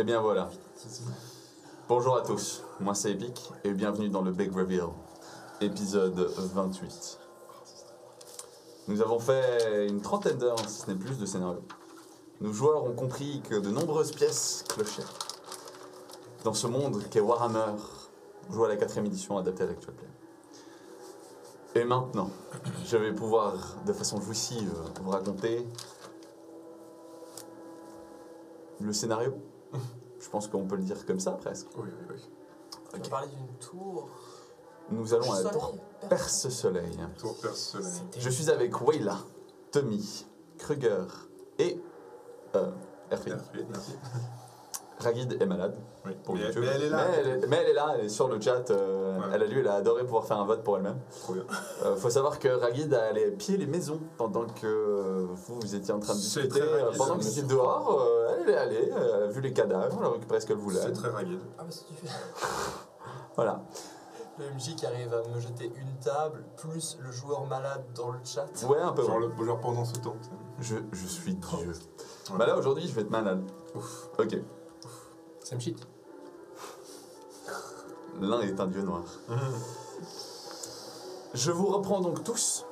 Et bien voilà. Bonjour à tous, moi c'est Epic et bienvenue dans le Big Reveal, épisode 28. Nous avons fait une trentaine d'heures, si ce n'est plus, de scénario. Nos joueurs ont compris que de nombreuses pièces clochaient. Dans ce monde qu'est Warhammer, joué à la 4ème édition adaptée à l'actual play. Et maintenant, je vais pouvoir, de façon jouissive, vous raconter le scénario. Je pense qu'on peut le dire comme ça, presque. Oui. On va parler d'une tour. Nous allons à la Soleil. tour Perce-Soleil. Tour Perce-Soleil. Je suis avec Wayla, Tommy, Kruger et Erfrid. Merci. Ragid est malade Oui. pour Mais YouTube. elle est là. Mais elle est là, elle est sur le chat. Elle a adoré pouvoir faire un vote pour elle-même. Trop bien. Faut savoir que Ragid allait piller les maisons pendant que vous étiez en train de C'est discuter. très Ragid, Pendant que vous étiez dehors, elle est allée, elle a vu les cadavres, elle a récupéré ce qu'elle voulait. C'est très rapide. Ah bah si tu fais Voilà. le MJ qui arrive à me jeter une table, plus le joueur malade dans le chat. Ouais, un peu. Genre pendant ce temps. Je suis Dieu. Ouais. Bah là, aujourd'hui, je vais être malade. Ouf. Ok. Same shit. L'un est un dieu noir. Je vous reprends donc tous,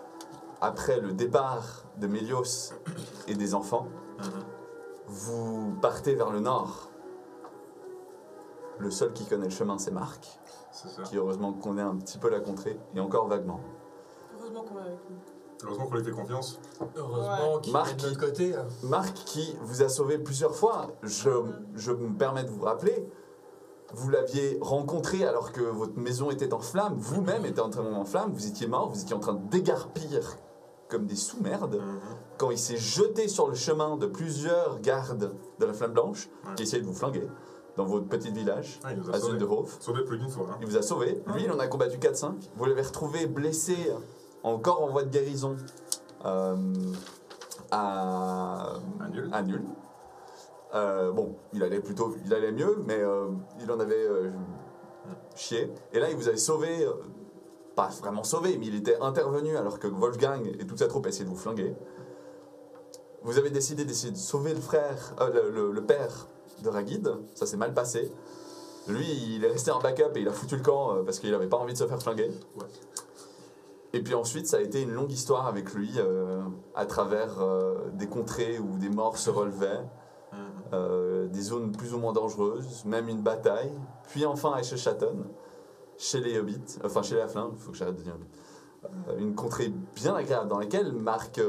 après le départ de Mélios et des enfants. Vous partez vers le nord. Le seul qui connaît le chemin, c'est Marc, C'est ça. qui heureusement connaît un petit peu la contrée, et encore vaguement. Heureusement qu'on est avec nous. Heureusement qu'on lui fait confiance. Heureusement qu'il Marc est de notre côté. Marc qui vous a sauvé plusieurs fois, je me permets de vous rappeler, vous l'aviez rencontré alors que votre maison était en flammes, vous-même étiez en flammes, vous étiez mort, vous étiez en train de dégarpir comme des sous-merdes, quand il s'est jeté sur le chemin de plusieurs gardes de la Flamme Blanche, qui essayaient de vous flinguer dans votre petit village, Ah, il nous a à sauvé. Zunderhof. Sauvé plus d'une fois. Hein. Il vous a sauvé, lui il en a combattu 4-5, vous l'avez retrouvé blessé, encore en voie de guérison, à Nul. à nul. Bon, il allait mieux, mais il en avait chié. Et là, il vous avait sauvé, pas vraiment sauvé, mais il était intervenu alors que Wolfgang et toute sa troupe essayaient de vous flinguer. Vous avez décidé d'essayer de sauver le frère, le père de Ragid. Ça s'est mal passé. Lui, il est resté en backup et il a foutu le camp parce qu'il n'avait pas envie de se faire flinguer. Ouais. Et puis ensuite, ça a été une longue histoire avec lui à travers des contrées où des morts se relevaient. Des zones plus ou moins dangereuses, même une bataille, puis enfin à Eschaton, chez les Hobbits, enfin chez les Halflings, il faut que j'arrête de dire une contrée bien agréable dans laquelle Marc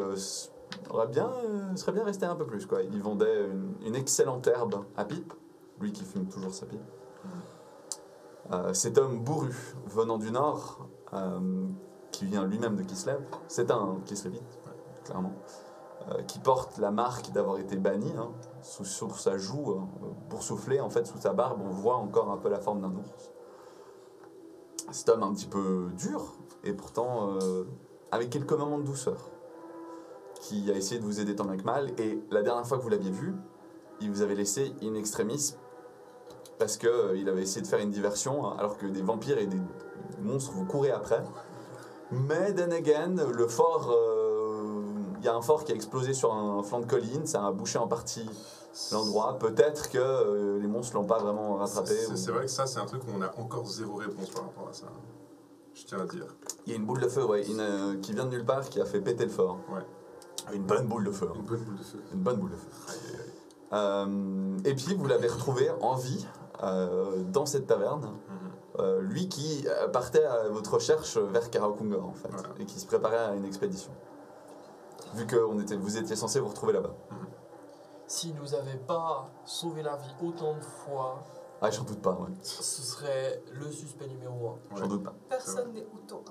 serait bien resté un peu plus. Quoi. Il vendait une excellente herbe à pipe, lui qui fume toujours sa pipe. Cet homme bourru venant du nord, qui vient lui-même de Kislev, c'est un Kislevite, clairement. Qui porte la marque d'avoir été banni, sur sa joue, boursouflé, en fait, sous sa barbe, on voit encore un peu la forme d'un ours. Cet homme un petit peu dur, et pourtant avec quelques moments de douceur, qui a essayé de vous aider tant bien que mal, et la dernière fois que vous l'aviez vu, il vous avait laissé in extremis, parce qu'il avait essayé de faire une diversion, alors que des vampires et des monstres vous couraient après. Mais then again, le fort... il y a un fort qui a explosé sur un flanc de colline, ça a bouché en partie l'endroit. Peut-être que les monstres l'ont pas vraiment rattrapé. C'est vrai que ça, c'est un truc où on a encore zéro réponse par rapport à ça. Je tiens à dire. Il y a une boule de feu, ouais, qui vient de nulle part, qui a fait péter le fort. Ouais. Une bonne boule de feu. Une bonne boule de feu. Une bonne boule de feu. Aïe, aïe, aïe. Et puis vous l'avez retrouvé en vie dans cette taverne. Lui qui partait à votre recherche vers Karakunga, en fait, Voilà. et qui se préparait à une expédition. Vu que vous étiez censé vous retrouver là-bas. S'il nous avait pas sauvé la vie autant de fois, Ah, j'en doute pas, ouais. ce serait le suspect numéro 1. J'en doute pas. Personne n'est autant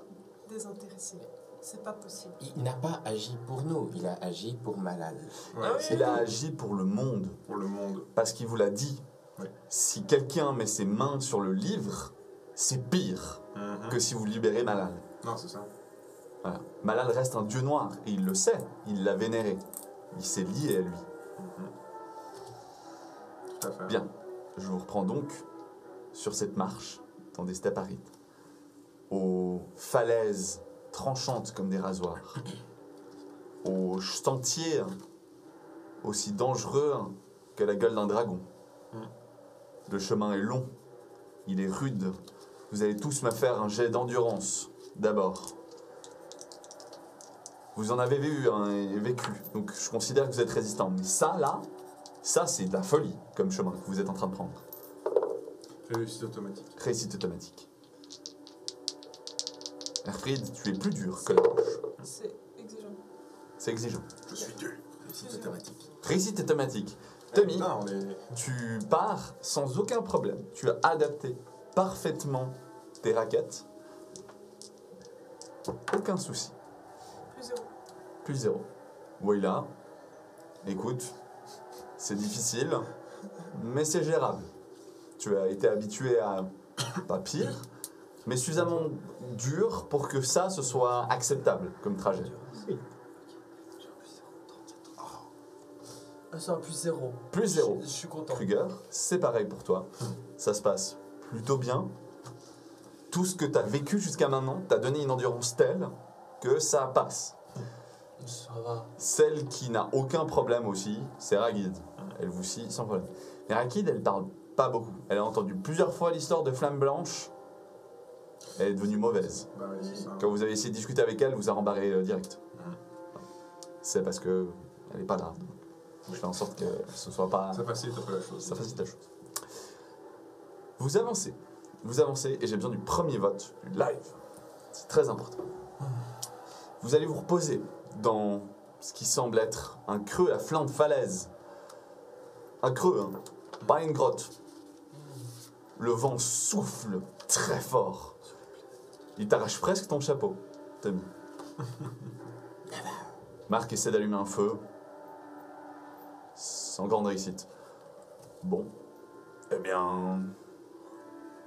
désintéressé. C'est pas possible. Il n'a pas agi pour nous, il a agi pour Malal. Ouais, Ah oui. Il a agi pour le monde. pour le monde. Parce qu'il vous l'a dit. Oui. Si quelqu'un met ses mains sur le livre, c'est pire que si vous libérez Malal. Non, c'est ça. Voilà. Malal reste un dieu noir, et il le sait. Il l'a vénéré. Il s'est lié à lui. Tout à fait. Bien. Je vous reprends donc sur cette marche dans des steppes arides, aux falaises tranchantes comme des rasoirs, aux sentiers aussi dangereux que la gueule d'un dragon. Le chemin est long. Il est rude. Vous allez tous me faire un jet d'endurance, d'abord. Vous en avez vu et vécu, donc je considère que vous êtes résistant. Mais ça, là, ça, c'est de la folie comme chemin que vous êtes en train de prendre. Réussite automatique. Réussite automatique. Herfried, tu es plus dur que la roche. C'est exigeant. C'est exigeant. Je suis dur. Réussite automatique. Réussite automatique. Tommy, Non, on est... tu pars sans aucun problème. Tu as adapté parfaitement tes raquettes. Aucun souci. Plus 0. Plus 0. Voilà. Écoute, c'est difficile, mais c'est gérable. Tu as été habitué à pas pire, mais suffisamment dur pour que ça, ce soit acceptable comme trajet. Ah, c'est un plus 0. Plus 0. Je suis content. Kruger, c'est pareil pour toi. Ça se passe plutôt bien. Tout ce que tu as vécu jusqu'à maintenant t'a donné une endurance telle que ça passe. Ça va. Celle qui n'a aucun problème aussi, c'est Ragid. Elle vous scie sans problème. Mais Ragid, elle parle pas beaucoup. Elle a entendu plusieurs fois l'histoire de Flamme Blanche. Elle est devenue mauvaise. Bah oui, c'est ça. Quand vous avez essayé de discuter avec elle, vous a rembarré direct. C'est parce que elle est pas là. Je fais en sorte que ce soit pas... Ça facilite un peu la chose. Ça facilite la chose. Vous avancez. Vous avancez et j'ai besoin du premier vote, du live. C'est très important. Vous allez vous reposer dans ce qui semble être un creux à flanc de falaise. Un creux, hein, pas une grotte. Le vent souffle très fort. Il t'arrache presque ton chapeau, Tommy. Marc essaie d'allumer un feu. Sans grande réussite. Bon. Eh bien...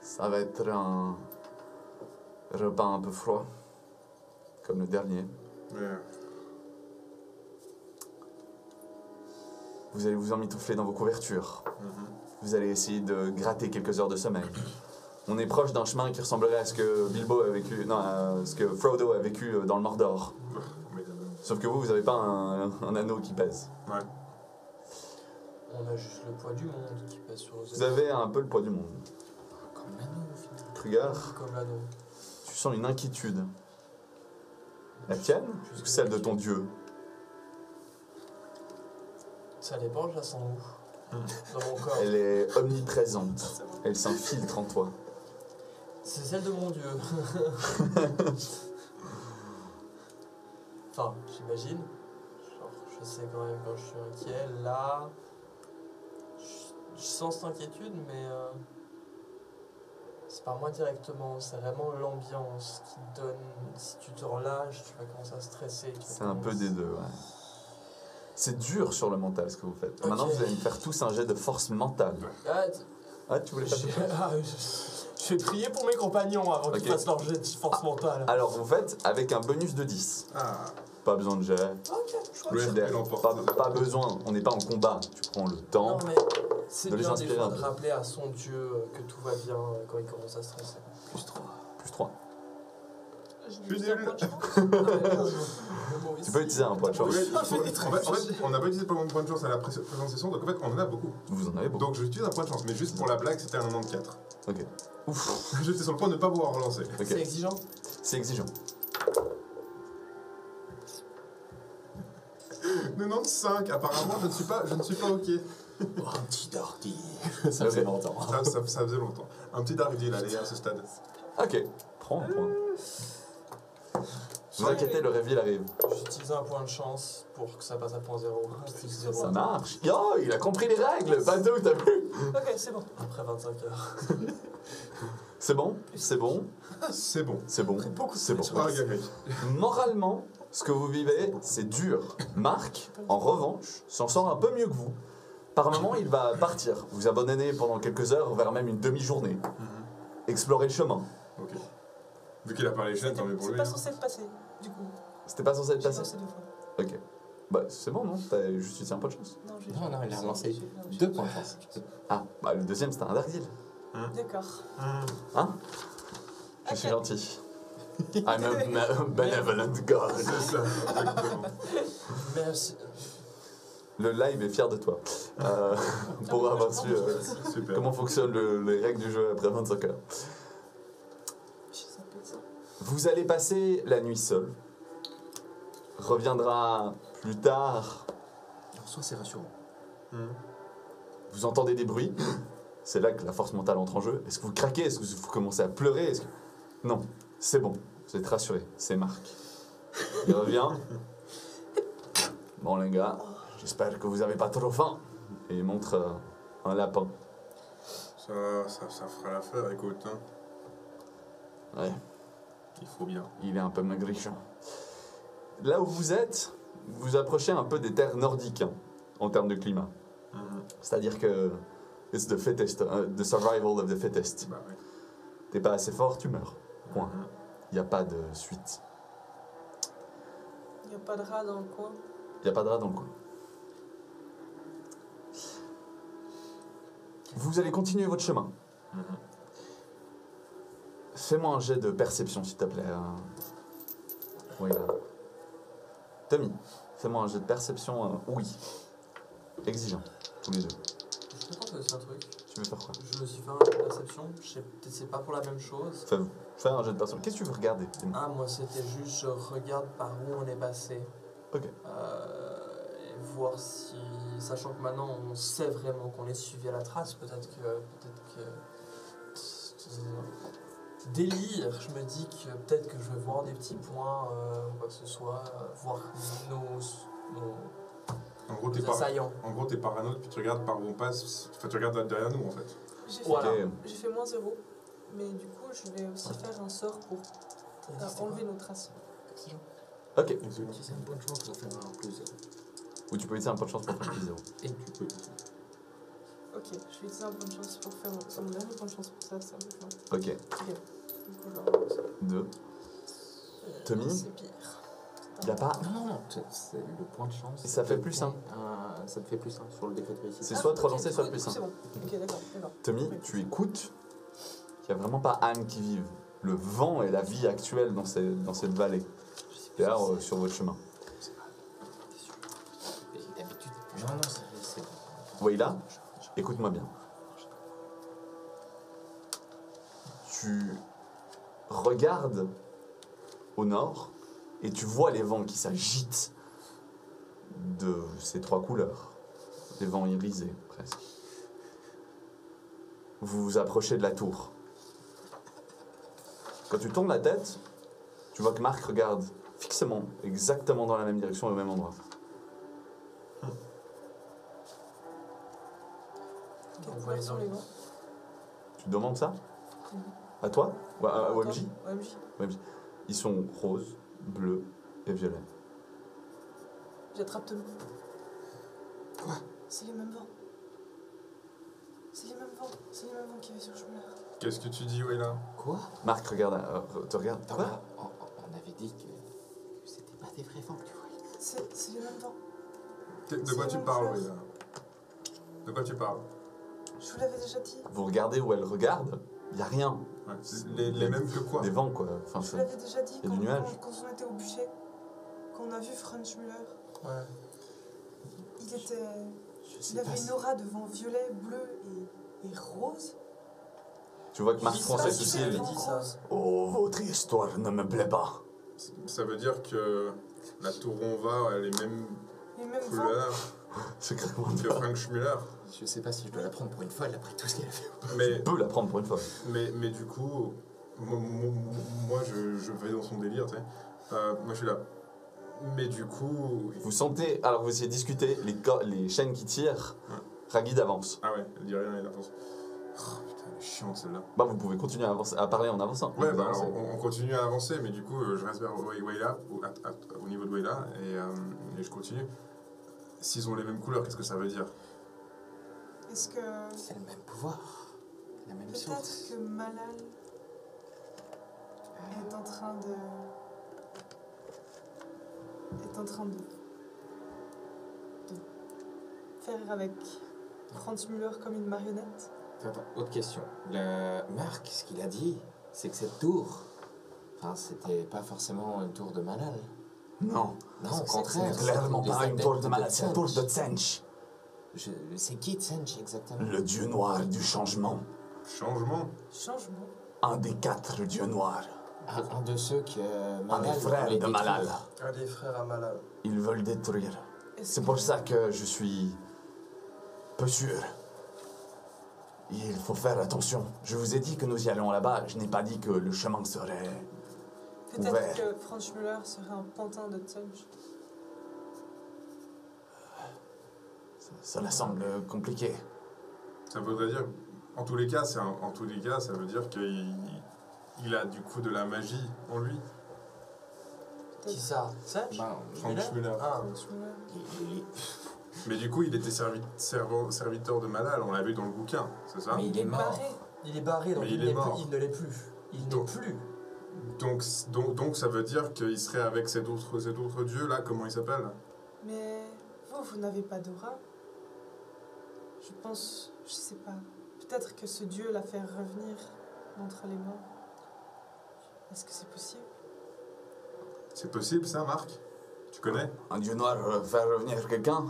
Ça va être un repas un peu froid. Comme le dernier. Mais, Vous allez vous emmitoufler dans vos couvertures. Vous allez essayer de gratter quelques heures de sommeil. On est proche d'un chemin qui ressemblerait à ce que Bilbo a vécu... Non, à ce que Frodo a vécu dans le Mordor. mais, Sauf que vous n'avez pas un anneau qui pèse. ouais. On a juste le poids du monde qui pèse sur nos Vous avez un peu le poids du monde. Comme l'anneau au final. Kruger, Comme l'anneau. tu sens une inquiétude. La tienne ou celle de ton dieu? Ça dépend, je la sens où dans mon corps. Elle est omniprésente. Elle s'infiltre en toi. C'est celle de mon dieu. Enfin, j'imagine. Genre, je sais quand même quand je suis inquiet. Là, je sens cette inquiétude, mais c'est pas moi directement. C'est vraiment l'ambiance qui te donne. Si tu te relâches, tu vas commencer à stresser. C'est un peu des deux, ouais. C'est dur sur le mental ce que vous faites. Ok. Maintenant, vous allez me faire tous un jet de force mentale. Ah, Ah, tu voulais pas te je vais prier pour mes compagnons avant qu'ils Ok. fassent leur jet de force mentale. Alors, vous faites avec un bonus de 10. Ah, Pas besoin de jet. Ok, je crois le Considère. RP l'emporte. Pas besoin. On n'est pas en combat. Tu prends le temps. Non, mais c'est de les bien des inspirer fois un de peu. rappeler à son dieu quand tout va bien quand il commence à stresser. Plus 3. Plus 3. Je suis dis un nul. point de chance. Tu peux utiliser un point de chance. En fait, on n'a pas utilisé pas de point de chance à la précédente session, donc en fait, on en a beaucoup. Vous en avez beaucoup. Donc j'utilise un point de chance, mais juste pour la blague, c'était un 94. Ok. Ouf. J'étais sur le point de ne pas pouvoir relancer. Ok. C'est exigeant. C'est exigeant. 95, apparemment, je ne suis pas ok. Oh, un petit dardy. Ça Ok. faisait longtemps. Ça faisait longtemps. Un petit dark deal, allez, à ce stade. Ok. Prends un point. Vous inquiétez, le reveal arrive. J'utilise un point de chance pour que ça passe à point 0. Plus 0. Ça marche. Yo, il a compris les règles. Pas deux, t'as vu? Ok, c'est bon. Après 25 heures. C'est bon? C'est bon? C'est bon. C'est bon? Beaucoup C'est bon. Ah, Gary. Moralement, ce que vous vivez, c'est dur. Marc, en revanche, s'en sort un peu mieux que vous. Par moment, il va partir. Vous abandonner pendant quelques heures, voire même une demi-journée. Explorer le chemin. Ok. Vu qu'il a pas les chaînes, tant mieux pour C'est lui. pas hein. censé passer, du coup. C'était pas censé être J'ai passé? lancé 2 fois. Ok. Bah, c'est bon, non? T'as juste utilisé un point de chance. Non, j'ai Non, non, il a relancé j'ai- 2 points de chance. Ah, bah le deuxième, c'était un dark deal. D'accord. Hein? Je suis Ok. gentil. I'm a benevolent god. C'est ça, exactement. Merci. Le live est fier de toi. Pour avoir su Super. comment fonctionnent les règles du jeu après 25 heures. Ça peut être ça. Vous allez passer la nuit seul. Reviendra plus tard. En soi, c'est rassurant. Vous entendez des bruits. C'est là que la force mentale entre en jeu. Est-ce que vous craquez? Est-ce que vous commencez à pleurer? Non, c'est bon. Vous êtes rassurés. C'est Marc. Il revient. Bon les gars, j'espère que vous avez pas trop faim. Et il montre un lapin. Ça fera l'affaire, écoute. Hein. Ouais, Il faut bien. il est un peu maigrichon. Là où vous êtes, vous approchez un peu des terres nordiques en termes de climat. C'est-à-dire que it's the fittest, the survival of the fittest. Bah ouais. T'es pas assez fort, tu meurs. Point. Il n'y a pas de suite. Il n'y a pas de rat dans le coin. Il n'y a pas de rat dans le coin. Vous allez continuer votre chemin. Fais-moi un jet de perception, s'il te plaît. Oui, là. Tommy, fais-moi un jet de perception, oui. Exigeant, tous les deux. Je pense que c'est un truc. Tu veux faire quoi? Je me suis fait un jeu de perception. Je sais peut-être c'est pas pour la même chose. Fais un jet de perception. Qu'est-ce que tu veux regarder? Dis-moi. Ah, moi c'était juste je regarde par où on est passé. Ok. Et voir si. Sachant que maintenant on sait vraiment qu'on est suivi à la trace, peut-être que. Délire, je me dis que peut-être que je vais voir des petits points ou quoi que ce soit, voir nos En gros, assaillants. t'es parano, puis tu regardes par où on passe. Enfin, tu regardes derrière nous, en fait. J'ai Voilà. Ok. fait moins 0. Mais du coup, je vais aussi faire un sort pour enlever nos traces. Ok. Si c'est une bonne chance pour faire un plus zéro. Ou tu peux utiliser un point de chance pour faire plus 0. Et tu peux. Ok, je vais utiliser un point de chance pour faire mon dernier point de chance pour ça, ça me fait. Ok. Ok. Du coup, je leur lance. 2. Tommy, C'est pire. il n'y a pas. Non, c'est le point de chance. Et ça fait plus un. Ça te fait plus 1 sur le décret de réussite. C'est soit de relancer, ok, soit du le plus coup, un. C'est bon. Ok, d'accord. Tommy, tu écoutes qu'il n'y a vraiment pas Anne qui vive. Le vent et la vie actuelle dans cette vallée. D'ailleurs, sur votre chemin. Et d'habitude. Non, c'est bon. Oui, là, écoute-moi bien. Tu regardes au nord et tu vois les vents qui s'agitent de ces 3 couleurs. Des vents irisés, presque. Vous vous approchez de la tour. Quand tu tournes la tête, tu vois que Marc regarde fixement, exactement dans la même direction et au même endroit. Quelle couleur sont les vents? Tu demandes ça? À toi? Ou à OMJ? OMJ. OMJ. Ils sont roses, bleus et violets. J'attrape Tommy. Quoi? C'est les mêmes vents. C'est les mêmes vents. C'est les mêmes vents qu'il y avait sur Schmuller. Qu'est-ce que tu dis, Wayla? Quoi? Marc regarde, te regarde. Attends, Quoi? on avait dit que c'était pas des vrais vents que tu voyais. C'est les mêmes vents. De quoi tu parles, Wayla? De quoi tu parles? Je vous l'avais déjà dit. Vous regardez où elle regarde, il n'y a rien. Ouais, les mêmes que quoi? Des vents, quoi. Enfin, Je vous l'avais déjà dit y a du nuage. quand on était au bûcher. Quand on a vu Franz Müller. Ouais. Il avait une aura de vent violet, bleu et rose. Tu vois que Marc Qui prend ça, ses tu soucis. sais, Elle lui dit ça. Oh, votre histoire ne me plaît pas. Ça veut dire que la tour où on va a les mêmes Les mêmes vents. couleurs C'est clairement que pas. Frank Schmuller. Je sais pas si je dois la prendre pour une folle après tout ce qu'elle a fait. Mais, Tu peux la prendre pour une fois. mais du coup, moi je vais dans son délire, tu sais. Moi je suis là. Mais du coup. Vous sentez, alors vous essayez de discuter, les chaînes qui tirent, Ragid avance. Ah ouais, elle dit rien, elle avance. Oh putain, elle est chiante celle-là. Bah, vous pouvez continuer à, avancer, à parler en avançant. Ouais, Vous bah avancez. alors on continue à avancer, mais du coup je reste vers Wayla, au niveau de Wayla, et je continue. S'ils ont les mêmes couleurs, qu'est-ce que ça veut dire? Est-ce que. C'est le même pouvoir, la même source. Peut-être que Malal est en train de. faire avec Franz Müller comme une marionnette. Attends, autre question. Marc, ce qu'il a dit, c'est que cette tour, enfin, c'était pas forcément une tour de Malal. Non, Non, au contraire. clairement les pas une adeptes tour de malade, c'est la tour de Tsench. Tsench, C'est qui Tsench exactement? le dieu noir du changement. Changement. Changement. Un des 4 dieux noirs. Un de ceux que Un Malal des frères voulait de Malal. détruire. Un des frères à Malal. Ils veulent détruire. Est-ce C'est que- pour ça que je suis peu sûr. Il faut faire attention. Je vous ai dit que nous y allons là-bas. Je n'ai pas dit que le chemin serait... Peut-être ouvert. que Franz Müller serait un pantin de Tsunch. Cela semble compliqué. Ça voudrait dire, en tous les cas, ça veut dire qu'il a du coup de la magie en lui. Qui ça? Tsench? Ben, Frank Müller. Ah, Franz Müller. Mais du coup, il était serviteur de Malal, on l'a vu dans le bouquin, c'est ça? Mais il est mort. Barré. il est barré, donc Mais il, il est n'est mort. plus, il ne l'est plus. Il n'est Donc- plus. Donc ça veut dire qu'il serait avec cet autre dieu là, comment il s'appelle? Mais vous n'avez pas d'aura. Je pense, je sais pas. Peut-être que ce dieu l'a fait revenir d'entre les morts. Est-ce que c'est possible? C'est possible ça, Marc? Tu connais? Un dieu noir faire revenir quelqu'un?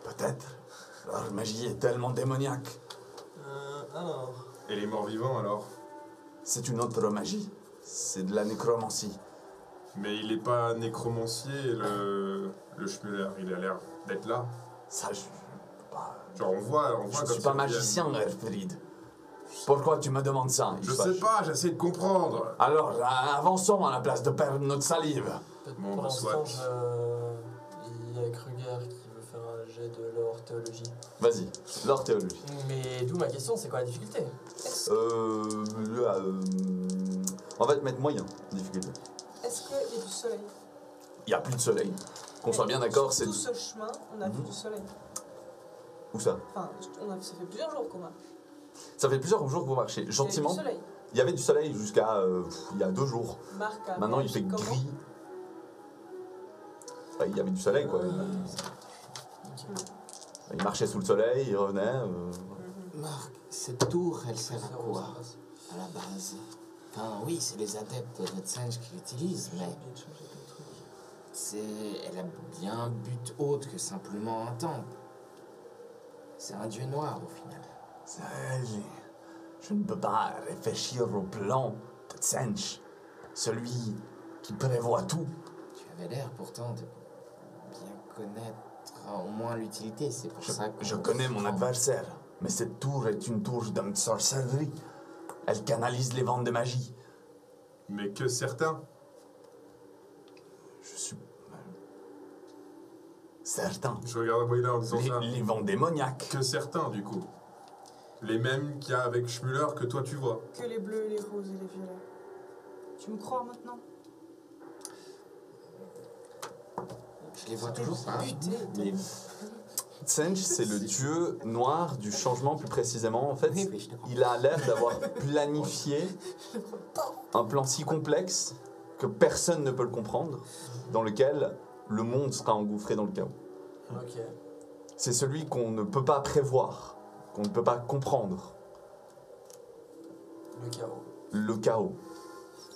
Peut-être. Leur magie est tellement démoniaque. Alors. Et les morts vivants alors? C'est une autre magie. C'est de la nécromancie. Mais il est pas nécromancier, le Schmuller, il a l'air d'être là. Ça, je peux pas... Genre on voit Je comme suis ça, pas magicien, Erfried. Pourquoi tu me demandes ça? Je sais pas, j'essaie de comprendre. Alors, avançons à la place de perdre notre salive. Bon, Pour bah, l'instant, soit. il y a Kruger qui veut faire un jet de l'or théologie. Vas-y, l'or théologie. Mais d'où ma question, c'est quoi la difficulté? On va te mettre moyen, difficulté. Est-ce qu'il y a du soleil? Il n'y a plus de soleil. Qu'on soit bien d'accord, c'est... Tout ce chemin, on a vu du soleil. Où ça? Enfin, ça fait plusieurs jours qu'on a. Ça fait plusieurs jours que vous marchez. Il y a Gentiment, du soleil. il y avait du soleil jusqu'à il y a 2 jours. Marc a Maintenant, il réagi fait comment? gris. Bah, il y avait du soleil, quoi. Il marchait sous le soleil, il revenait. Marc, cette tour, elle sert à Zéro, quoi? ça passe. À la base. Enfin, oui, c'est les adeptes de Tsench qui l'utilisent, mais elle a bien un but autre que simplement un temple. C'est un dieu noir au final. Je ne peux pas réfléchir au plan de Tsench. Celui qui prévoit tout. Tu avais l'air pourtant de bien connaître au moins l'utilité, c'est pour ça que... Je connais mon adversaire, mais cette tour est une tour de sorcellerie. Elle canalise les vents de magie. Mais que certains. Je suis... certain. Je regarde Wayla en disant ça. Les vents démoniaques. Que certains, du coup. Les mêmes qu'il y a avec Schmuller que toi tu vois. Que les bleus, les roses et les violets. Tu me crois maintenant? Je les vois toujours pas. Buté. Mais... Tsench, c'est le dieu noir du changement, plus précisément. En fait, Oui, oui, je te crois. il a l'air d'avoir planifié un plan si complexe que personne ne peut le comprendre, dans lequel le monde sera engouffré dans le chaos. Ok. C'est celui qu'on ne peut pas prévoir, qu'on ne peut pas comprendre. Le chaos. Le chaos.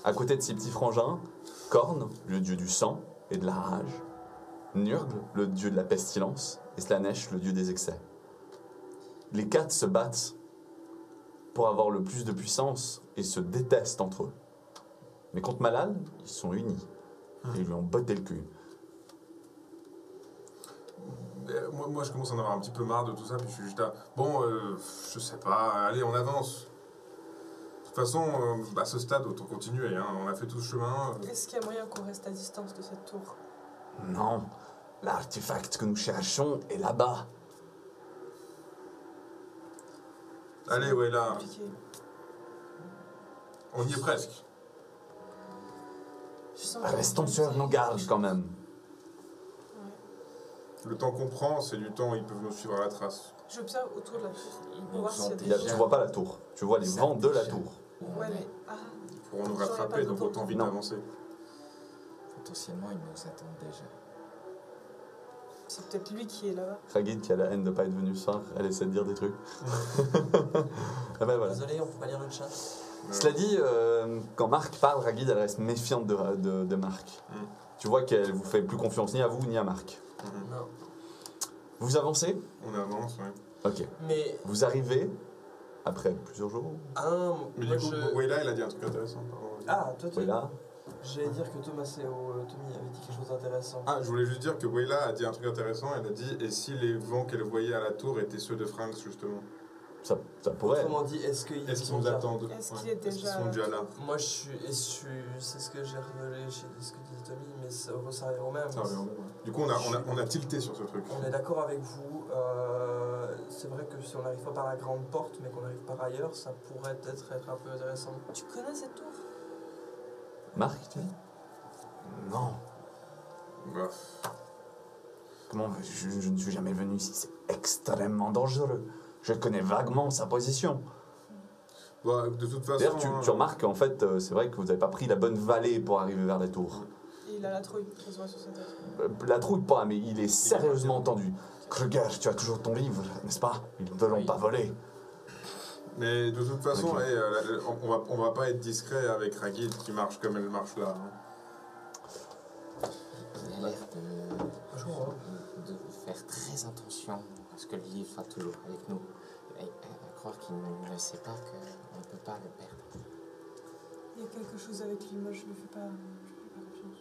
À côté de ses petits frangins, Korn, le dieu du sang et de la rage, Nurgle, le dieu de la pestilence, et Slanesh, le dieu des excès. Les 4 se battent pour avoir le plus de puissance et se détestent entre eux. Mais contre Malal, ils sont unis. Et ils lui ont botté le cul. Moi, je commence à en avoir un petit peu marre de tout ça, puis je suis juste là. Bon, je sais pas, allez, on avance. De toute façon, à ce stade, autant continuer, hein. On a fait tout ce chemin. Est-ce qu'il y a moyen qu'on reste à distance de cette tour? Non, l'artefact que nous cherchons est là-bas. Allez, ouais, là, Compliqué. on y est presque. Je sens que- Restons sur nos gardes quand même. Le temps qu'on prend, c'est du temps, ils peuvent nous suivre à la trace. J'observe autour de la tour. Ils Pour voir nous s'il y a ont des Tu déjà... vois pas la tour, tu vois les vents de la tour. Ouais, mais. Ah, Ils pourront nous J'aurais rattraper, pas donc d'autant. autant vite Non. avancer. Potentiellement, ils nous attendent déjà. c'est peut-être lui qui est là-bas. Ragid qui a la haine de pas être venu ce soir, elle essaie de dire des trucs. Ah ben voilà. Désolé, on peut pas lire le chat. Cela dit, quand Marc parle, Ragid, elle reste méfiante de Marc. Tu vois qu'elle vous fait plus confiance ni à vous ni à Marc. Non. Vous avancez? On avance, ouais. Ok. Mais, Vous arrivez, après plusieurs jours, Mais moi du coup, je... Wayla, elle a dit un truc intéressant. Pardon. Ah, toi, oui, là. J'allais dire que Tommy avait dit quelque chose d'intéressant. Ah, je voulais juste dire que Wayla a dit un truc intéressant. Elle a dit et si les vents qu'elle voyait à la tour étaient ceux de Franks, justement? Ça pourrait. Autrement dit, est-ce qu'ils Est-ce qu'ils sont nous déjà... attendent? Est-ce Ouais. qu'il est Est-ce qu'ils déjà sont déjà là? Moi c'est ce que j'ai révélé chez ce que disait Tommy, mais ça revient au même. Ça revient au même, ouais. Du coup, on a tilté sur ce truc. On est d'accord avec vous. C'est vrai que si on n'arrive pas par la grande porte, mais qu'on arrive par ailleurs, ça pourrait peut-être être un peu intéressant. Tu connais cette tour? Marc, tu dis? Non. Bah, Comment? Je ne suis jamais venu ici. C'est extrêmement dangereux. Je connais vaguement sa position. bah, de toute façon. D'ailleurs, tu remarques qu'en fait, c'est vrai que vous n'avez pas pris la bonne vallée pour arriver vers la tour. Et il a la trouille, ça se voit sur sa tête. La trouille pas, mais il est sérieusement tendu. Kruger, tu as toujours ton livre, n'est-ce pas? Ils ne te l'ont pas volé. Mais de toute façon, Ok. on va pas être discret avec Ragid qui marche comme elle marche là. Hein. Il a l'air Bonjour. de faire très attention à ce que le livre soit toujours avec nous. Et à croire qu'il ne sait pas qu'on ne peut pas le perdre. Il y a quelque chose avec lui, moi je lui fais pas confiance.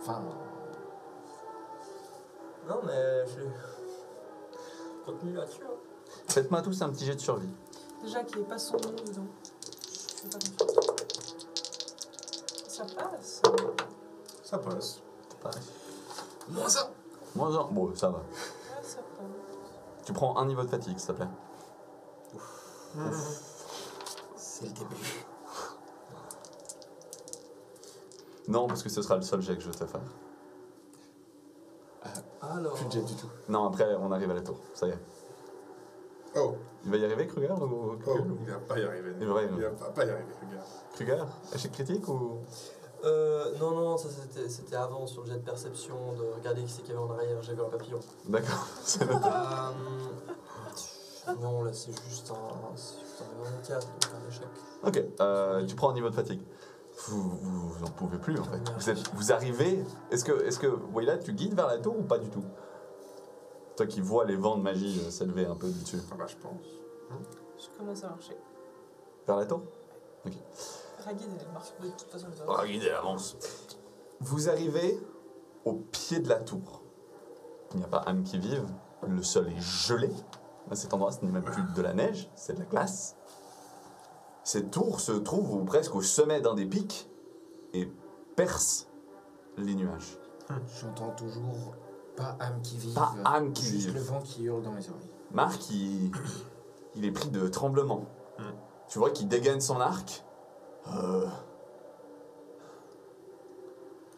Enfin, Non, mais je suis... Continue là-dessus. Hein. Faites-moi tous un petit jet de survie. Déjà qu'il n'y ait pas son nom dedans. Je fais pas confiance. Ça passe. Ça passe. moins ça. Moins un. Bon, ça va. Ouais, ça passe. Tu prends un niveau de fatigue, s'il te plaît. C'est le début. Non, parce que ce sera le seul jet que je vais te faire. Alors... Plus de jet du tout. Non, après, on arrive à la tour. Ça y est. Oh, Il va y arriver, Kruger ou... il va pas y arriver. Il va y Il va pas y arriver, le gars. Kruger, échec critique ou... non, ça c'était avant sur le jet de perception, de regarder qui c'est qu'il y avait en arrière, j'ai vu un papillon. D'accord. C'est noté. Non, là c'est juste un 4, donc un échec. Ok, tu prends un niveau de fatigue. Vous n'en pouvez plus en fait. Vous arrivez. Est-ce que Wayla, tu guides vers la tour ou pas du tout? Toi qui vois les vents de magie s'élever un peu dessus. Ah bah, je pense. Je commence à marcher. Vers la tour? Ragid, elle marche. De toute façon, ça va. Regardez, avance. Vous arrivez au pied de la tour. Il n'y a pas âme qui vive. Le sol est gelé. À cet endroit, ce n'est même plus de la neige, c'est de la glace. Cette tour se trouve presque au sommet d'un des pics et perce les nuages. J'entends toujours pas âme qui vive. Pas âme qui juste vive. le vent qui hurle dans mes oreilles. Marc, il est pris de tremblement. Tu vois qu'il dégaine son arc.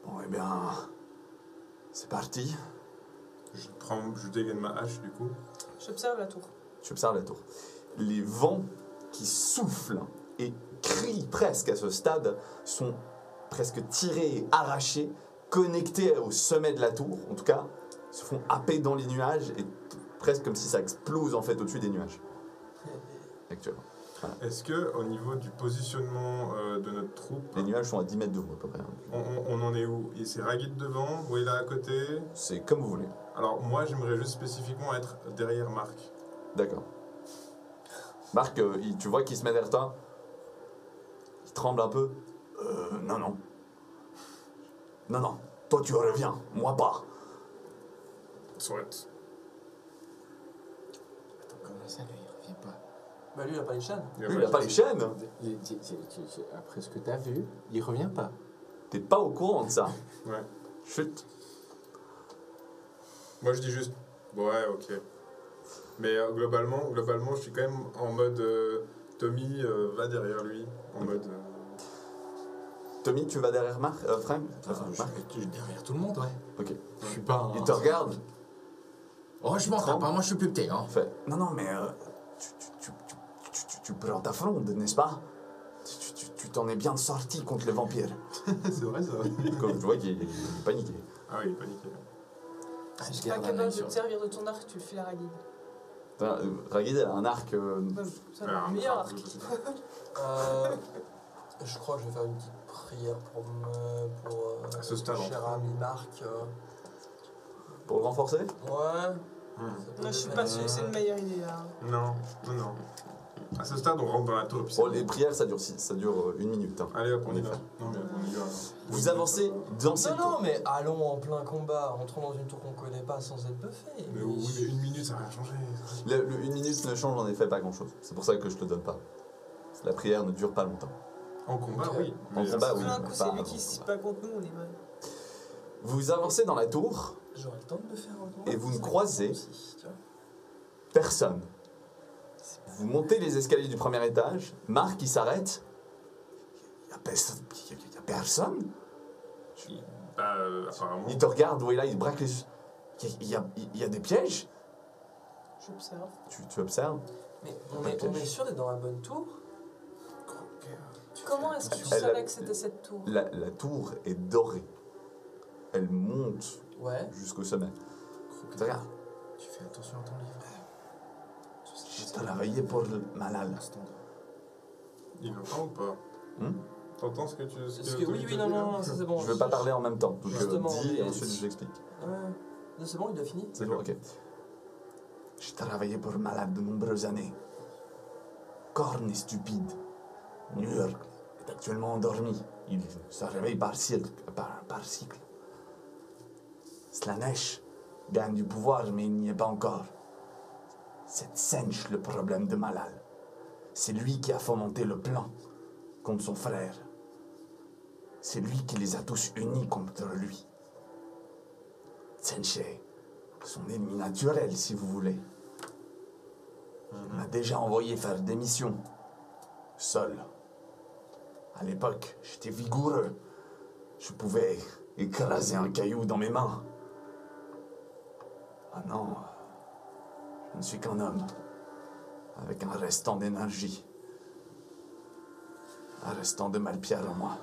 Bon, eh bien, c'est parti. Je dégaine ma hache, du coup. J'observe la tour. Tu observes la tour. Les vents qui soufflent et crient presque à ce stade sont presque tirés et arrachés, connectés au sommet de la tour, en tout cas, se font happer dans les nuages et presque comme si ça explose en fait au-dessus des nuages actuellement. Est-ce que, au niveau du positionnement de notre troupe, Les nuages sont à 10 mètres de vous à peu près. Hein. on en est où? Et c'est Ragid devant, Wayla à côté. C'est comme vous voulez. Alors, moi, j'aimerais juste spécifiquement être derrière Marc. D'accord. Marc, tu vois qu'il se met derrière toi. Il tremble un peu. Non, non. Non, non. Toi, tu reviens. Moi, pas. Soit. Attends, comment ça, lui, il revient pas? Bah lui il a pas les chaînes. Lui, il a pas les chaînes. Après ce que t'as vu, il revient pas. T'es pas au courant de ça. Ouais. Chut. Moi, je dis juste, ouais, ok. Mais globalement, je suis quand même en mode Tommy va derrière lui. En mode. Tommy, tu vas derrière Frank Je suis derrière tout le monde, ouais. Ok. Je suis pas un... Il te regarde. Oh, je m'en Tremble. pas, moi je suis plus petit, hein. Fait, non, non, mais tu prends ta fronde, n'est-ce pas? Tu t'en es bien sorti contre les vampires. C'est vrai, ça. Comme tu vois qu'il est paniqué. Ah oui, il est paniqué. Ah, je Si tu n'es garde pas un œil capable de sur... te servir de ton arc, tu le files à Ragid. Ragid, elle a un arc. Bah, ça Ouais, va un meilleur bras, arc. je sais pas. Je crois que je vais faire une petite prière pour À ce stade, cher en tout ami Marc. Pour le renforcer Ouais. Hmm. ça peut Non, je suis être- pas sûre que c'est une meilleure idée là. Non, non, non. À ce stade, on rentre dans la tour et puis Bon, c'est les bon. prières, ça dure 1 minute. Hein. Allez hop, on En y effet. va. Non, mais on y va. Vous avancez dans cette Non, tour. mais allons en plein combat, rentrons dans une tour qu'on connaît pas sans être buffé. Mais oui, mais 1 minute, ça va rien changer. Le 1 minute ne change en effet pas grand chose. C'est pour ça que je te donne pas. La prière ne dure pas longtemps. En combat, Ok. oui. En Mais combat, oui. Tout d'un coup, pas c'est lui avant, qui se bah. bat contre nous, on est mal. Vous avancez dans la tour, J'aurais le temps de me faire un combat. Et vous ne ça croisez aussi, tu vois. personne. Vous montez les escaliers du premier étage. Marc, il s'arrête. Il n'y a personne. Il y a personne. Bah, apparemment. Il te regarde, oui, là, il te braque les yeux. Il y a des pièges. J'observe. Tu observes. Mais on est sûr d'être dans la bonne tour. Comment est-ce que tu Elle- savais que c'était cette tour? La tour est dorée. Elle monte Ouais. jusqu'au sommet. Regarde, Tu fais attention à ton livre. j'ai travaillé pour le malal. Il entend ou pas Hmm T'entends ce que tu. Parce que oui, non, non, ça c'est bon. Je ne veux pas parler en même temps. Donc Justement, dis et mais- ensuite je l'explique. Ouais. Non, c'est bon, il a fini. C'est bon, ok. J'ai travaillé pour le malade de nombreuses années. Corne est stupide. Nurg est actuellement endormi. Il se réveille par cycle. Par cycle. Slanesh gagne du pouvoir, mais il n'y est pas encore. C'est Sench le problème de Malal. C'est lui qui a fomenté le plan contre son frère. C'est lui qui les a tous unis contre lui. Senche, son ennemi naturel, si vous voulez. Il m'a déjà envoyé faire des missions. Seul. À l'époque, j'étais vigoureux. Je pouvais écraser un caillou dans mes mains. Ah non, je ne suis qu'un homme, avec un restant d'énergie, un restant de malpierre en moi.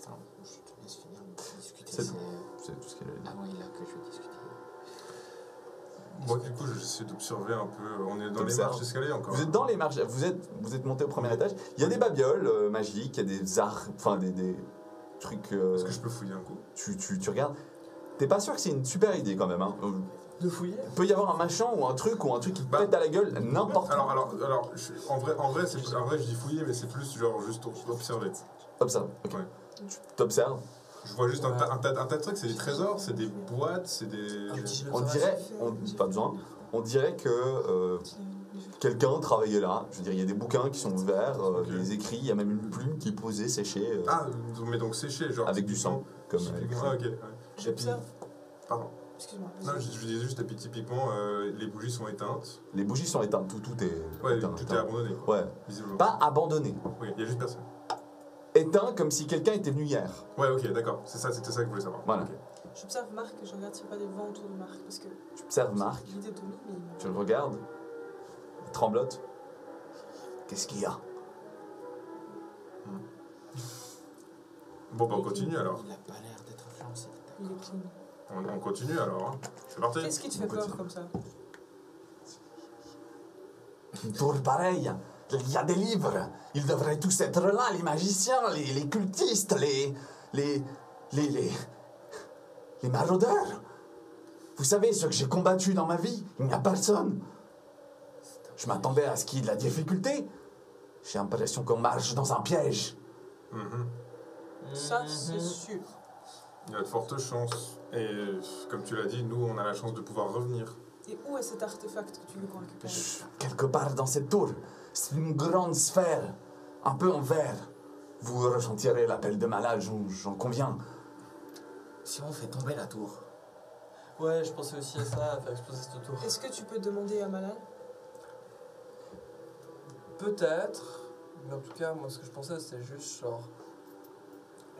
Attends, je te laisse finir de discuter. C'est tout. C'est tout ce qu'il a dit. Ah oui, là que je veux discuter. Moi, du coup, j'essaie d'observer un peu. On est dans les T'observes. marches d'escalier encore. Vous êtes dans les marches, vous êtes monté au premier étage. Il y a des babioles magiques, il y a des arts, enfin des trucs. Est-ce que je peux fouiller un coup Tu regardes. T'es pas sûr que c'est une super idée quand même. Hein. De fouiller. Il peut y avoir un machin ou un truc qui te Bah, pète à la gueule n'importe où. Alors en vrai, je dis fouiller, mais c'est plus genre juste observer. Observe. Ok. Ouais. Tu t'observes. Je vois juste un tas de trucs, c'est des trésors, c'est des boîtes, c'est des. Un petit On dirait, pas besoin. On dirait que quelqu'un travaillait là. Je veux dire, il y a des bouquins qui sont ouverts, Ok. des écrits. Il y a même une plume qui est posée, séchée, Ah, mais donc séché, genre. avec du sang, comme. Typiquement, ah, ok. Ouais. Et puis- J'observe. Pardon. Excuse-moi. Non, je disais juste, et puis typiquement, les bougies sont éteintes. Les bougies sont éteintes. Tout est. Ouais, éteint, tout est éteint. abandonné, Ouais. visiblement. Pas abandonné. Oui, il y a juste personne. Éteint comme si quelqu'un était venu hier. Ouais, ok, d'accord. C'était ça que je voulais savoir. Voilà. Ok. J'observe Marc et je regarde s'il n'y a pas des vents autour de Marc. Parce que Tu observes Marc, l'idée de lui, mais il tu le regardes, il tremblote. Qu'est-ce qu'il y a? Bon, bah on continue alors. Il a pas l'air d'être influencé. il est clean. On continue alors. Hein. C'est parti. Qu'est-ce qui te on fait peur continue. comme ça? Une tour pareille. Il y a des livres. Ils devraient tous être là, les magiciens, les cultistes, les maraudeurs. Vous savez ce que j'ai combattu dans ma vie? Il n'y a personne. Je m'attendais à ce qu'il y ait de la difficulté. J'ai l'impression qu'on marche dans un piège. Mhm. Ça, c'est sûr. Il y a de fortes chances. Et comme tu l'as dit, nous, on a la chance de pouvoir revenir. Et où est cet artefact que tu veux qu'on récupère? Quelque part dans cette tour. C'est une grande sphère, un peu en verre. Vous ressentirez l'appel de malade, j'en conviens. Si on fait tomber la tour, Ouais, je pensais aussi à ça, à faire exploser cette tour. Est-ce que tu peux demander à Malal? Peut-être, mais en tout cas, moi ce que je pensais c'était juste genre.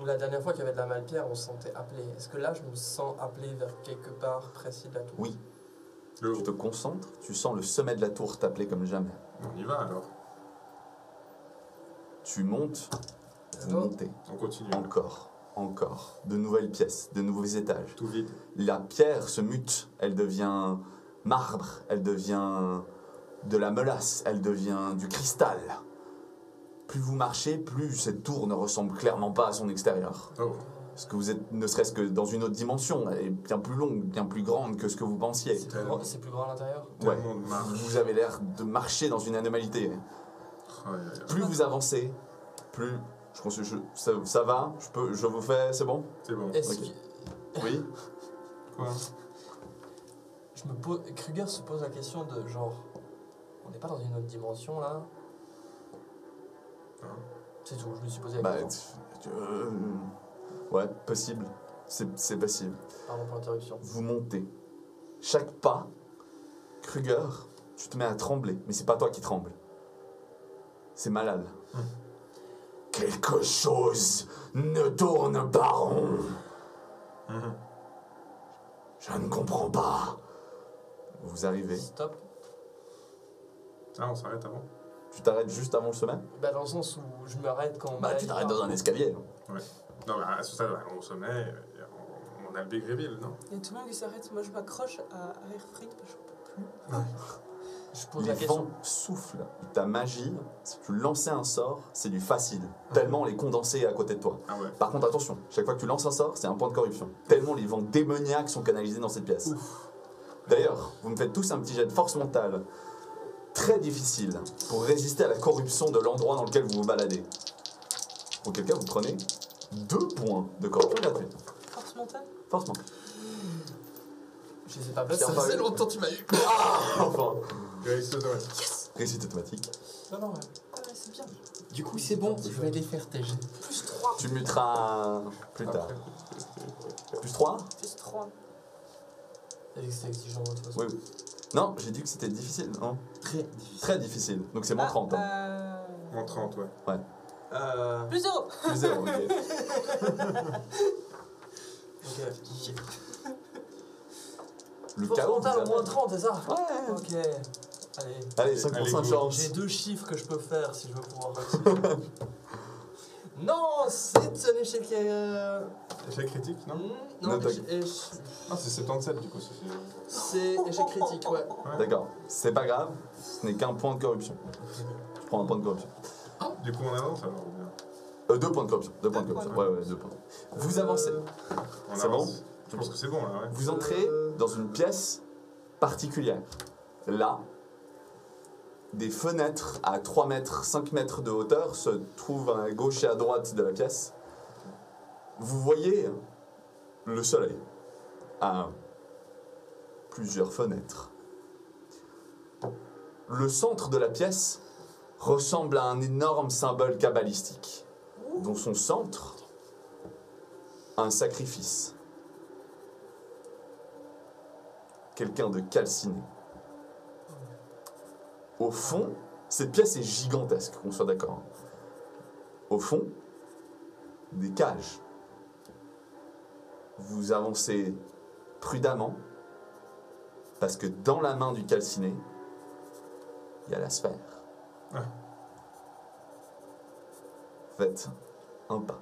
La dernière fois qu'il y avait de la malpierre, on se sentait appelé. Est-ce que là je me sens appelé vers quelque part précis de la tour? Oui, Le tu te concentres, tu sens le sommet de la tour t'appeler comme jamais. On y va alors. Tu montes, vous D'accord. montez, On continue. encore. encore de nouvelles pièces, de nouveaux étages. Tout vide. La pierre se mute, elle devient marbre, elle devient de la molasse, elle devient du cristal. Plus vous marchez, plus cette tour ne ressemble clairement pas à son extérieur. Oh. Parce que vous êtes ne serait-ce que dans une autre dimension, elle est bien plus longue, bien plus grande que ce que vous pensiez. C'est plus grand à l'intérieur. Ouais. Tellement de marche. Vous avez l'air de marcher dans une anomalité. Ouais. Plus vous avancez, plus... ça va, je vous fais, c'est bon? Est-ce Ok. que... Oui? Quoi? Kruger se pose la question de genre... On n'est pas dans une autre dimension là? Hein? C'est tout, je me suis posé la Bah, question. ouais, possible. C'est possible. Pardon pour l'interruption. Vous montez. Chaque pas, Kruger, tu te mets à trembler. Mais c'est pas toi qui tremble. C'est Malal. Quelque chose ne tourne pas rond. Mhm. Je ne comprends pas. Vous arrivez. Stop. Ah, on s'arrête avant? Tu t'arrêtes juste avant le sommet? Bah dans le sens où je m'arrête quand... Bah, tu t'arrêtes dans un escalier. Non, mais à ce stade, au sommet, on a le Bégreville, non? Il y a tout le monde qui s'arrête. Moi, je m'accroche à Airfrit parce que je peux plus. Je pose Les la question. vents soufflent. Ta magie, si tu lançais un sort, c'est du facile. Tellement les condenser à côté de toi. Ah ouais. Par contre, attention, chaque fois que tu lances un sort, c'est un point de corruption. Tellement les vents démoniaques sont canalisés dans cette pièce. D'ailleurs, vous me faites tous un petit jet de force mentale très difficile pour résister à la corruption de l'endroit dans lequel vous vous baladez. Auquel cas, vous prenez 2 points de corruption gratuite. Force mentale. Force mentale. Je les ai pas Ça placés. faisait longtemps tu m'as eu. Enfin, Réussite automatique. réussite automatique. Non, non, ouais. Ah ouais, c'est bien. Du coup, c'est bon, je vais les faire tes jets. Plus 3. Tu muteras plus tard. Plus 3? Plus 3. Elle dit que c'était exigeant de toute façon. Oui, oui. Non, j'ai dit que c'était difficile, non? Très difficile. Très difficile. Donc c'est moins 30. Hein. En 30, ouais. Plus 0. Plus 0, ok. Ok. Le Force chaos. mentale vous au moins amène. 30, c'est ça? Ouais. Ok. Allez. Allez, 5% de Allez, chance. J'ai 2 chiffres que je peux faire si je veux pouvoir réussir. Non, c'est un échec. Échec critique, non? Non, Non, Ah, c'est 77 du coup. c'est échec critique, ouais. D'accord. C'est pas grave. Ce n'est qu'un point de corruption. Je prends un point de corruption. Du coup, on avance alors ou bien? 2 points de corruption. 2 points de corruption. Ouais, 2 points. Vous avancez. On C'est avance. Je pense que c'est bon là, ouais. Vous entrez dans une pièce particulière. Là, des fenêtres à 3 mètres, 5 mètres de hauteur se trouvent à gauche et à droite de la pièce. Vous voyez le soleil à plusieurs fenêtres. Le centre de la pièce ressemble à un énorme symbole kabbalistique, dont son centre, un sacrifice. Quelqu'un de calciné. Au fond, cette pièce est gigantesque, qu'on soit d'accord. Au fond, des cages. Vous avancez prudemment, parce que dans la main du calciné, il y a la sphère. Ah. Faites un pas.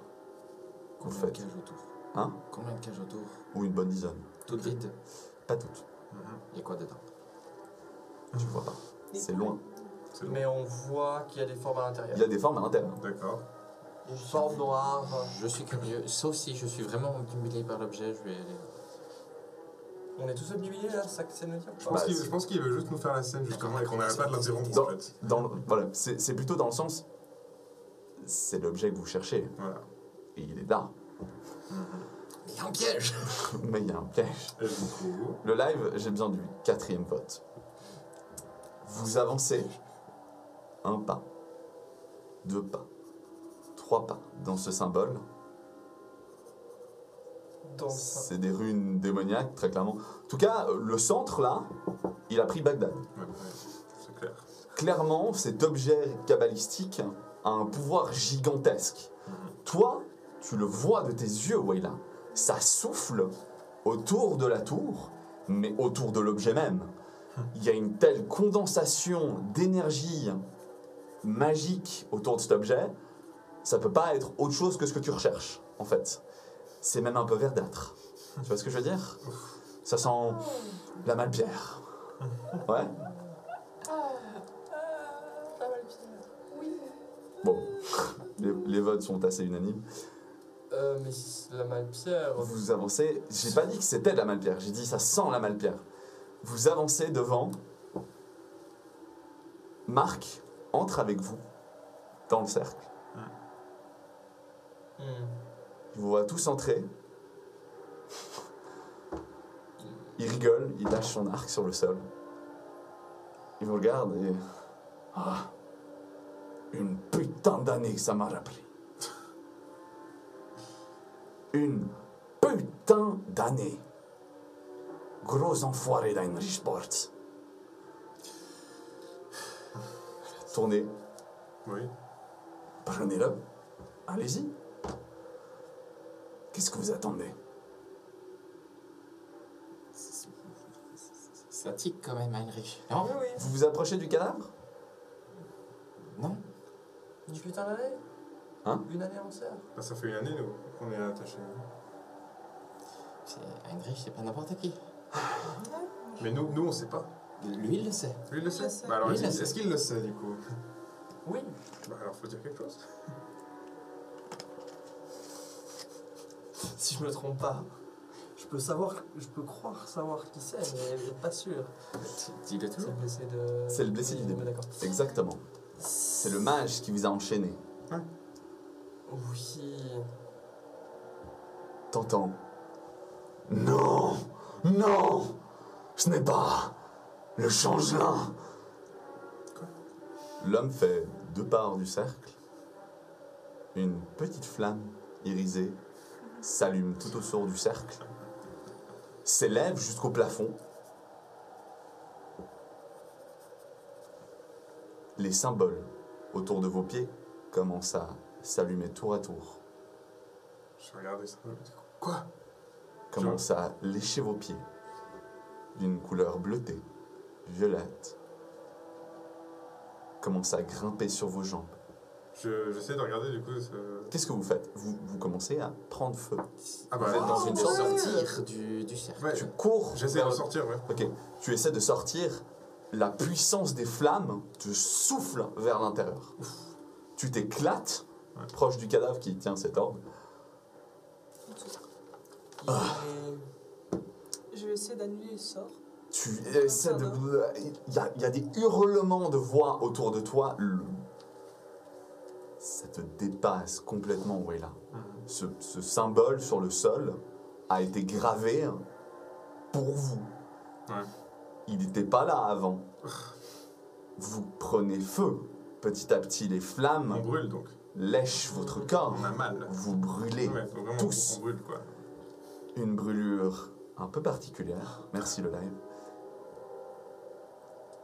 Vous Combien de faites. cages autour? Hein? Combien de cages autour? Ou une bonne dizaine. Toutes vides? Pas toutes. Il y a quoi dedans? Tu vois pas. C'est loin. C'est bon. Mais on voit qu'il y a des formes à l'intérieur. Il y a des formes à l'intérieur. D'accord. Une forme noire. Je suis curieux, sauf si je suis vraiment obnubilé par l'objet, je vais aller. On est tous obnubilés là, c'est ça que c'est de me dire? Bah, Je pense qu'il veut juste nous faire la scène justement et qu'on n'arrête pas de l'interrompre Dans- en fait. Voilà, c'est plutôt dans le sens, c'est l'objet que vous cherchez, Voilà. et il est là. Il y a un piège! Mais il y a un piège. Et du coup, Le live, j'ai besoin du 4e vote. Vous avancez un pas, 2 pas, 3 pas dans ce symbole. Dans ça. C'est des runes démoniaques, très clairement. En tout cas, le centre, là, il a pris Bagdad. ouais, c'est clair. Clairement, cet objet kabbalistique a un pouvoir gigantesque. Toi, tu le vois de tes yeux, Wayla. Ça souffle autour de la tour, mais autour de l'objet même. Il y a une telle condensation d'énergie magique autour de cet objet, ça peut pas être autre chose que ce que tu recherches. en fait. C'est même un peu verdâtre. Tu vois ce que je veux dire? Ça sent la malpierre. Ouais? La Malpierre. Oui. Bon, les votes sont assez unanimes. Mais la Malpierre. Vous avancez, j'ai pas dit que c'était de la malpierre, j'ai dit ça sent la malpierre. Vous avancez devant. Marc entre avec vous dans le cercle. Hmm. Il vous voit tous entrer. Il rigole, il lâche son arc sur le sol. Il vous regarde et... Ah, une putain d'année que ça m'a rappelé. Une putain d'année. Gros enfoiré d'Heinrich Sport. Tournez, Oui. prenez-le. Allez-y. Qu'est-ce que vous attendez? Ça tique quand même, Heinrich. Non? Oui, oui. Vous vous approchez du cadavre? Non? Une putain d'année. Hein? Une année entière. Bah, ça fait une année, nous, qu'on est attachés. Heinrich, c'est pas n'importe qui. Mais nous, on sait pas. Lui, il le sait. Lui, il le Il le sait. sait. Bah, alors, Lui, il le est-ce qu'il le sait, du coup? Oui. Bah, alors, faut dire quelque chose. Si je me trompe pas. Je peux croire savoir qui c'est, mais pas sûr. Dis-le C'est toujours. le blessé de. C'est le blessé du début. D'accord. Exactement. C'est le mage qui vous a enchaîné. Oui. T'entends? Non! Non! Ce n'est pas le changelin! L'homme fait 2 pas hors du cercle. Une petite flamme irisée s'allume tout autour du cercle, s'élève jusqu'au plafond. Les symboles autour de vos pieds commencent à s'allumer tour à tour, Je regardais ça. Quoi? commencent à lécher vos pieds d'une couleur bleutée, violette, commencent à grimper sur vos jambes. J'essaie de regarder, du coup. Qu'est-ce que vous faites? Vous commencez à prendre feu. Ah, Vous êtes dans une De sorte de... sortir du cercle. Ouais, Tu cours j'essaie vers de le- sortir, ouais. Ok, tu essaies de sortir, la puissance des flammes te souffle vers l'intérieur. Tu t'éclates, Ouais. proche du cadavre qui tient cet orbe. Je vais essayer d'annuler le sort. Tu essaies de... Il y a des hurlements de voix autour de toi. Ça te dépasse complètement, Wayla. Ce symbole sur le sol a été gravé pour vous. Ouais. Il n'était pas là avant. Vous prenez feu. Petit à petit, les On flammes brûle, donc. lèchent votre corps. On a mal. Vous brûlez. Ouais, donc vraiment, tous. on brûle, quoi. Une brûlure un peu particulière. Merci le live.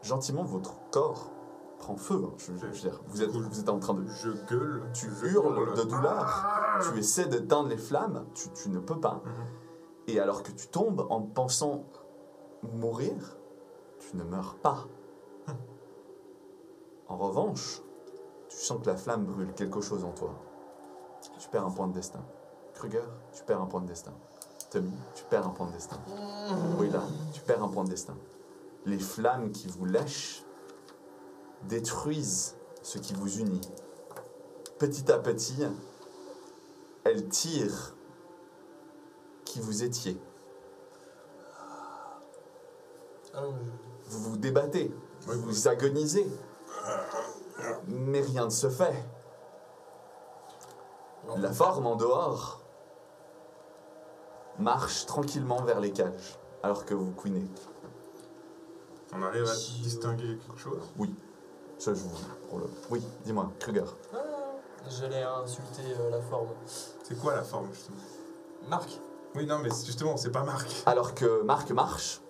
Gentiment, votre corps prend feu. Je veux dire, vous êtes en train de... Je gueule. Tu je hurles de douleur. Tu essaies d'éteindre les flammes. Tu ne peux pas. Mhm. Et alors que tu tombes en pensant mourir, tu ne meurs pas. En revanche, tu sens que la flamme brûle quelque chose en toi. Tu perds un point de destin. Kruger, tu perds un point de destin. Tommy, tu perds un point de destin. Willa, tu perds un point de destin. Les flammes qui vous lèchent détruisent ce qui vous unit. Petit à petit, elles tirent qui vous étiez. Ah non, Vous vous débattez, vous agonisez, mais rien ne se fait. La forme en dehors marche tranquillement vers les cages, alors que vous couinez. On arrive à distinguer quelque chose. Ça, je vous... pour le... Oui, dis-moi, Kruger. J'allais insulter la forme. C'est quoi la forme, justement? Marc. Oui, non, mais justement, c'est pas Marc. Alors que Marc marche,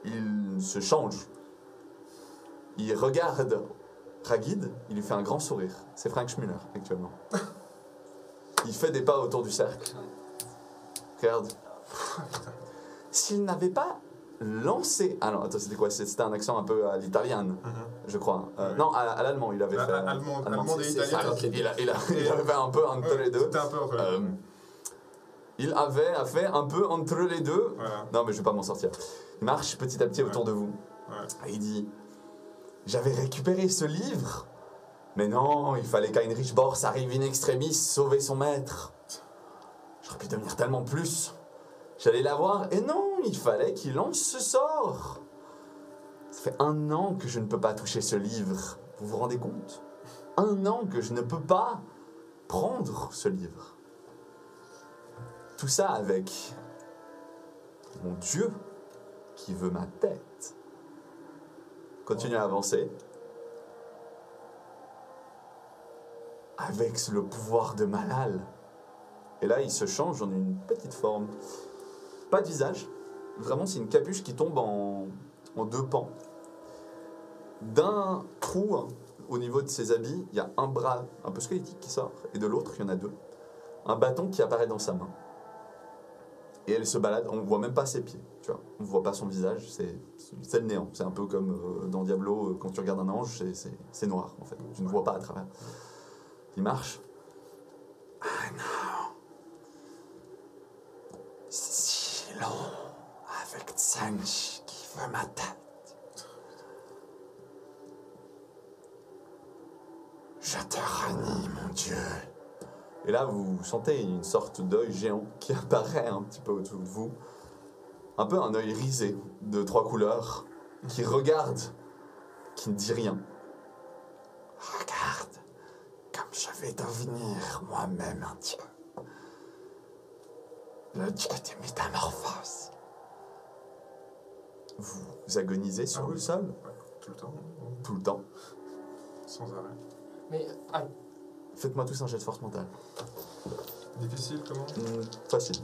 il se change. Il regarde Ragid, il lui fait un grand sourire. C'est Frank Schmuller, actuellement. Il fait des pas autour du cercle. Regarde. S'il n'avait pas lancé. Ah non, attends, c'était quoi? C'était un accent un peu à l'italienne, je crois. Ouais. Non, à l'allemand, il avait fait. Allemand et c'est italien. ça. Il avait fait un peu entre les deux. C'était un peu entre les deux. Il avait fait un peu entre les deux. Voilà. Non, mais je vais pas m'en sortir. Il marche petit à petit autour de vous. Ouais. Et il dit: j'avais récupéré ce livre, mais non, il fallait qu'Heinrich Bors arrive in extremis sauver son maître. J'aurais pu devenir tellement plus. J'allais l'avoir, et non, il fallait qu'il lance ce sort. Ça fait 1 an que je ne peux pas toucher ce livre. Vous vous rendez compte? 1 an que je ne peux pas prendre ce livre. Tout ça avec mon Dieu qui veut ma tête. Continue à avancer. Avec le pouvoir de Malal. Et là, il se change en une petite forme. Pas de visage. Vraiment, c'est une capuche qui tombe en 2 pans. D'un trou, hein, au niveau de ses habits, il y a un bras un peu squelettique qui sort. Et de l'autre, il y en a 2. Un bâton qui apparaît dans sa main. Et elle se balade, on ne voit même pas ses pieds, tu vois. On ne voit pas son visage, c'est le néant. C'est un peu comme dans Diablo, quand tu regardes un ange, c'est noir en fait. Tu ne vois pas à travers. Il marche. Ah non. Si long avec Tsanch qui veut ma tête. Je te renie, mon Dieu. Et là, vous sentez une sorte d'œil géant qui apparaît un petit peu autour de vous. Un peu un œil risé de 3 couleurs qui regarde, qui ne dit rien. Regarde, comme je vais devenir moi-même un dieu. Le dieu des métamorphoses. Vous agonisez sur le sol Ouais, tout le temps. tout le temps. Sans arrêt. Mais Faites-moi tous un jet de force mentale. Difficile, comment? Facile.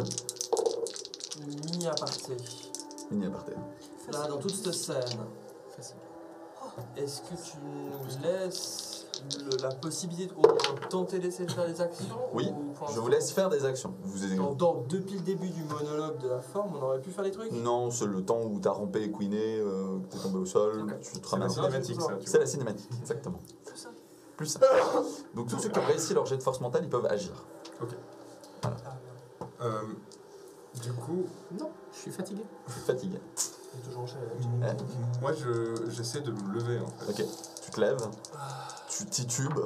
mini aparté. Mini aparté. Là, dans toute cette scène, Facile. est-ce que tu nous laisses la possibilité de au moins tenter d'essayer de faire des actions? Oui, ou pour je l'instant, vous laisse faire des actions. Depuis le début du monologue de la forme, on aurait pu faire des trucs? Non, c'est le temps où t'as rampé et queené, que t'es tombé au sol, Ok. tu te C'est la ramènes. cinématique, ça, tu C'est vois. la cinématique, exactement. Tout ça. Plus ça. Donc tous ceux qui ont réussi leur jet de force mentale, ils peuvent agir. Ah, Euh, du coup, Non, je suis fatigué. Je suis fatigué. j'ai toujours enchaîné. moi, j'essaie de me lever, en fait. Ok, tu te lèves, tu titubes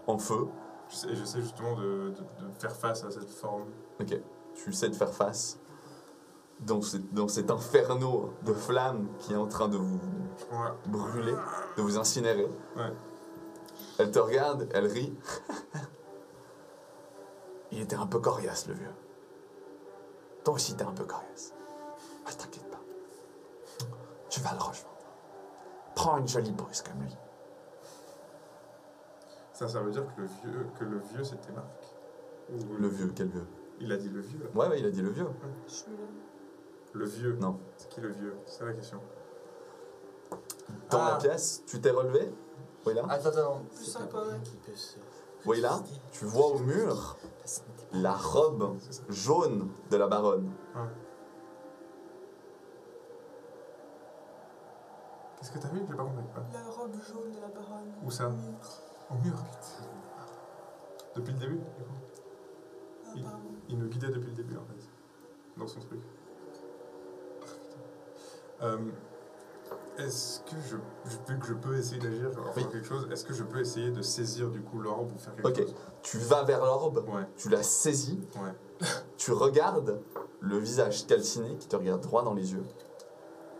en feu. J'essaie justement de faire face à cette forme. Ok, tu sais de faire face dans cet inferno de flammes qui est en train de vous Ouais. brûler, de vous incinérer. Ouais. Elle te regarde, elle rit. Il était un peu coriace, le vieux. Toi aussi, t'es un peu coriace. Mais t'inquiète pas. Tu vas le rejoindre. Prends une jolie brousse comme lui. Ça veut dire que le vieux c'était Marc. Ou Le vieux, quel vieux? Il a dit le vieux, là. Ouais, il a dit le vieux. Je suis là. Le vieux. Non. C'est qui le vieux? C'est ça la question. Dans Ah. la pièce, tu t'es relevé? Oui, là. Attends. Plus sympa, ouais. Qui peut se... Oui, là. Tu vois au mur la robe C'est ça. jaune de la baronne. Qu'est-ce que t'as vu? J'ai pas compris. La robe jaune de la baronne. Où ça? Oui. Au mur. Depuis le début, du coup. Ah, Il- pardon. Il nous guidait depuis le début, en fait. Dans son truc. Est-ce que vu que je peux essayer d'agir, genre faire Oui. quelque chose, est-ce que je peux essayer de saisir du coup l'orbe ou faire quelque Ok. chose? Tu vas vers l'orbe, Ouais, tu la saisis, ouais. tu regardes le visage calciné qui te regarde droit dans les yeux,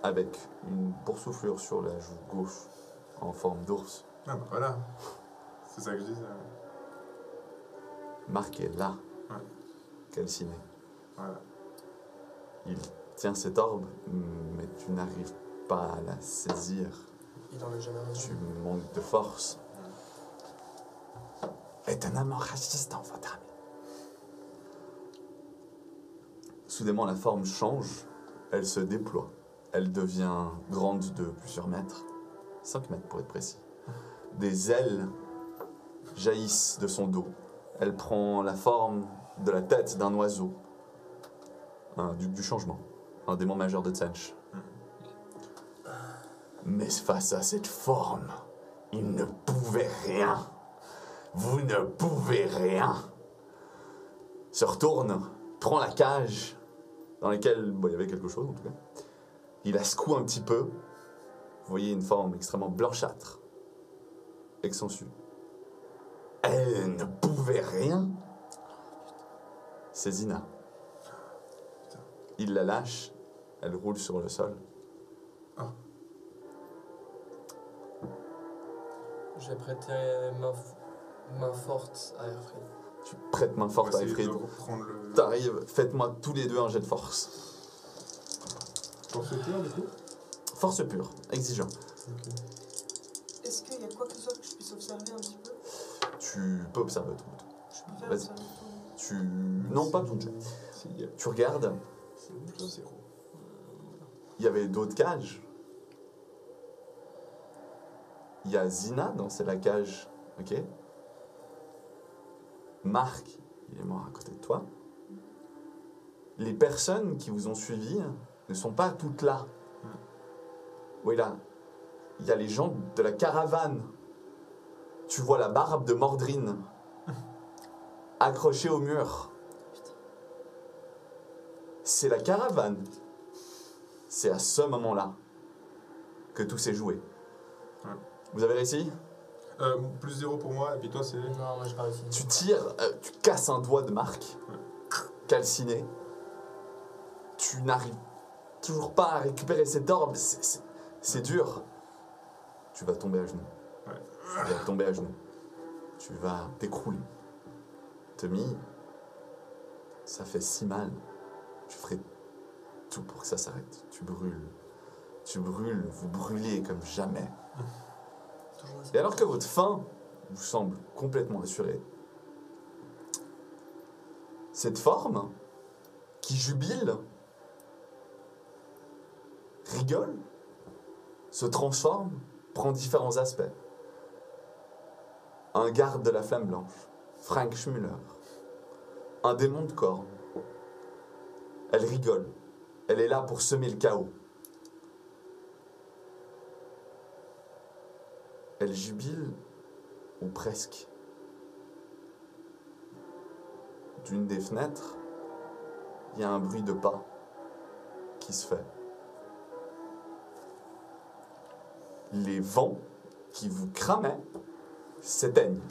avec une boursouflure sur la joue gauche en forme d'ours, Ah bah voilà. C'est ça que je disais. marqué là, Ouais. calciné. Voilà. Il tient cette orbe, mais tu n'arrives pas à la saisir. Il en a jamais Tu reçu. manques de force. Étonnamment résistant, votre ami. Soudainement, la forme change. Elle se déploie. Elle devient grande de plusieurs mètres. 5 mètres pour être précis. Des ailes jaillissent de son dos. Elle prend la forme de la tête d'un oiseau. Du changement. Un démon majeur de Tsench. Mais face à cette forme, il ne pouvait rien. Vous ne pouvez rien. Se retourne, prend la cage dans laquelle il y avait quelque chose en tout cas. Il la secoue un petit peu. Vous voyez une forme extrêmement blanchâtre, exsensuée. Elle ne pouvait rien. C'est Zina. Il la lâche, elle roule sur le sol. J'ai prêté main forte à Airfree. Tu prêtes main forte à Efrid. T'arrives, faites-moi tous les deux un jet de force. Force pure, du coup? Force pure, exigeant. Ok. Est-ce qu'il y a quoi que ce soit que je puisse observer un petit peu? Tu peux observer tout. Je peux faire Vas-y. observer tout. Tu... Non, pas tout de suite. Tu regardes, il y avait d'autres cages. Il y a Zina, donc c'est la cage, ok? Marc, il est mort à côté de toi. Les personnes qui vous ont suivi ne sont pas toutes là. Oui, là, il y a les gens de la caravane. Tu vois la barbe de Mordrine accrochée au mur. C'est la caravane. C'est à ce moment-là que tout s'est joué. Ouais. Vous avez réussi? Plus 0 pour moi, et puis toi c'est... Non, moi j'ai pas réussi. Tu tires, tu casses un doigt de Marc, calciné. Tu n'arrives toujours pas à récupérer cet orbe. C'est dur. Tu vas tomber à genoux. Ouais. Tu vas tomber à genoux. Tu vas t'écrouler. Tommy, ça fait si mal. Tu ferais tout pour que ça s'arrête. Tu brûles. Tu brûles. Vous brûlez comme jamais. Toujours Et alors que votre faim vous semble complètement assurée, cette forme qui jubile, rigole, se transforme, prend différents aspects. Un garde de la flamme blanche, Frank Schmuller, un démon de corne. Elle rigole, elle est là pour semer le chaos. Elle jubile, ou presque. D'une des fenêtres, il y a un bruit de pas qui se fait. Les vents qui vous cramaient s'éteignent.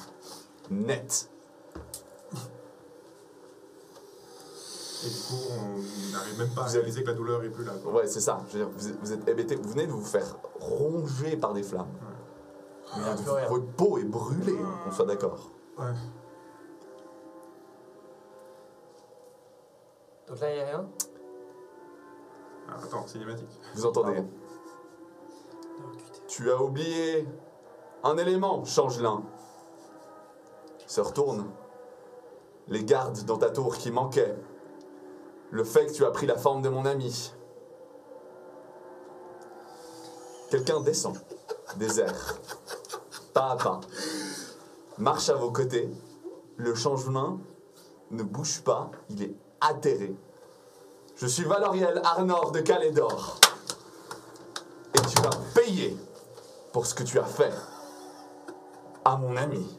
Net. Et du coup, on n'arrive même pas à Vous réaliser que la douleur est plus là. Quoi. Ouais, c'est ça. Je veux dire, vous êtes hébété. Vous venez de vous faire ronger par des flammes. Votre peau est brûlée, hein, qu'on soit d'accord. Ouais. Donc là, il n'y a rien. Ah, attends, cinématique. Vous entendez? Pardon. Tu as oublié un élément, Changelin. Se retourne. Les gardes dans ta tour qui manquaient. Le fait que tu as pris la forme de mon ami. Quelqu'un descend des airs, pas à pas, marche à vos côtés. Le Changelin ne bouge pas, il est atterré. Je suis Valoriel Arnor de Calédor. Et tu vas payer pour ce que tu as fait à mon ami.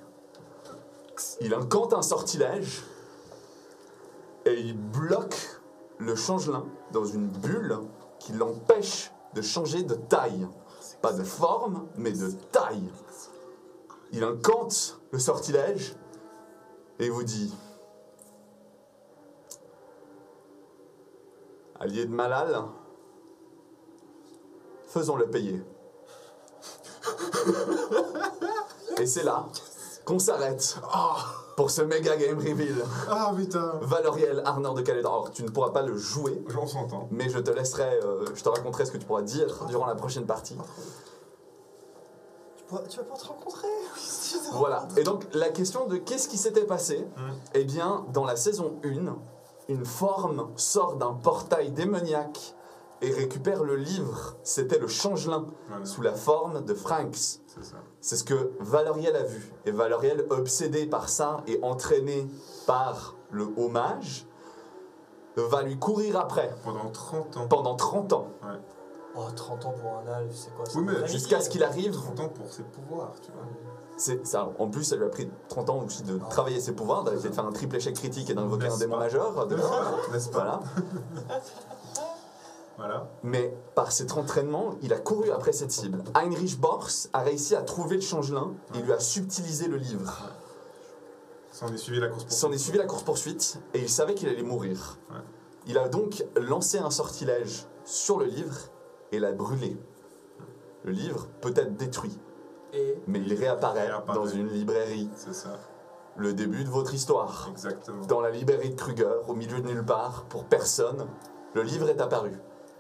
Il incante un sortilège et il bloque le Changelin dans une bulle qui l'empêche de changer de taille. Pas de forme, mais de taille. Il incante le sortilège et vous dit: allié de Malal, faisons-le payer. Et c'est là qu'on s'arrête pour ce méga game reveal. Ah putain. Valoriel Arnor de Calédor. Alors, tu ne pourras pas le jouer, J'en s'entend. mais je te laisserai, je te raconterai ce que tu pourras dire durant la prochaine partie. Tu vas pas te rencontrer. Voilà. Et donc, la question de qu'est-ce qui s'était passé, eh bien, dans la saison 1, une forme sort d'un portail démoniaque et récupère le livre. C'était le Changelin, Voilà. sous la forme de Franks. C'est ça. C'est ce que Valoriel a vu. Et Valoriel, obsédé par ça et entraîné par le hommage, va lui courir après Pendant 30 ans. pendant 30 ans. Ouais. Oh, 30 ans pour un alphe, c'est quoi ça? Oui, mais Jusqu'à ce qu'il arrive, 30 ans pour ses pouvoirs, tu vois. c'est ça. En plus, ça lui a pris 30 ans aussi de travailler ses pouvoirs, d'arrêter de faire un triple échec critique et d'invoquer un N'est-ce démon pas majeur. N'est-ce pas? Voilà. Voilà. Mais par cet entraînement, il a couru après cette cible. Heinrich Bors a réussi à trouver le changelin et lui a subtilisé le livre. S'en est suivi la course pour S'en est suivi la course-poursuite et il savait qu'il allait mourir. Ouais. Il a donc lancé un sortilège sur le livre et l'a brûlé. Le livre peut être détruit, Et mais il réapparaît Réapparaît. dans une librairie. C'est ça, Le début de votre histoire. exactement. Dans la librairie de Kruger, au milieu de nulle part, pour personne, le livre est apparu.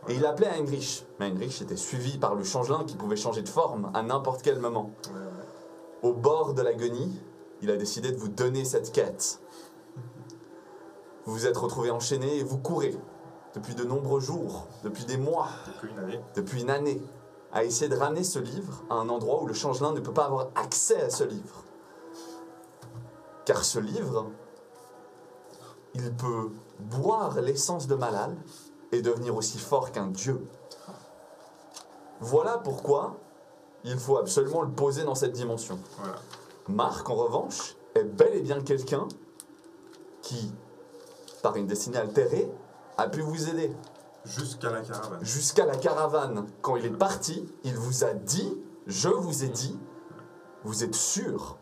Et il appelait Heinrich. Mais Heinrich était suivi par le changelin qui pouvait changer de forme à n'importe quel moment. Ouais, ouais. Au bord de l'agonie, il a décidé de vous donner cette quête. Vous vous êtes retrouvés enchaînés et vous courez depuis de nombreux jours, depuis des mois, Depuis une année. depuis une année, à essayer de ramener ce livre à un endroit où le changelin ne peut pas avoir accès à ce livre. Car ce livre, il peut boire l'essence de Malal et devenir aussi fort qu'un dieu. Voilà pourquoi il faut absolument le poser dans cette dimension. Voilà. Marc, en revanche, est bel et bien quelqu'un qui, par une destinée altérée, a pu vous aider. Jusqu'à la caravane. Jusqu'à la caravane. Quand il est parti, il vous a dit, je vous ai dit, vous êtes sûr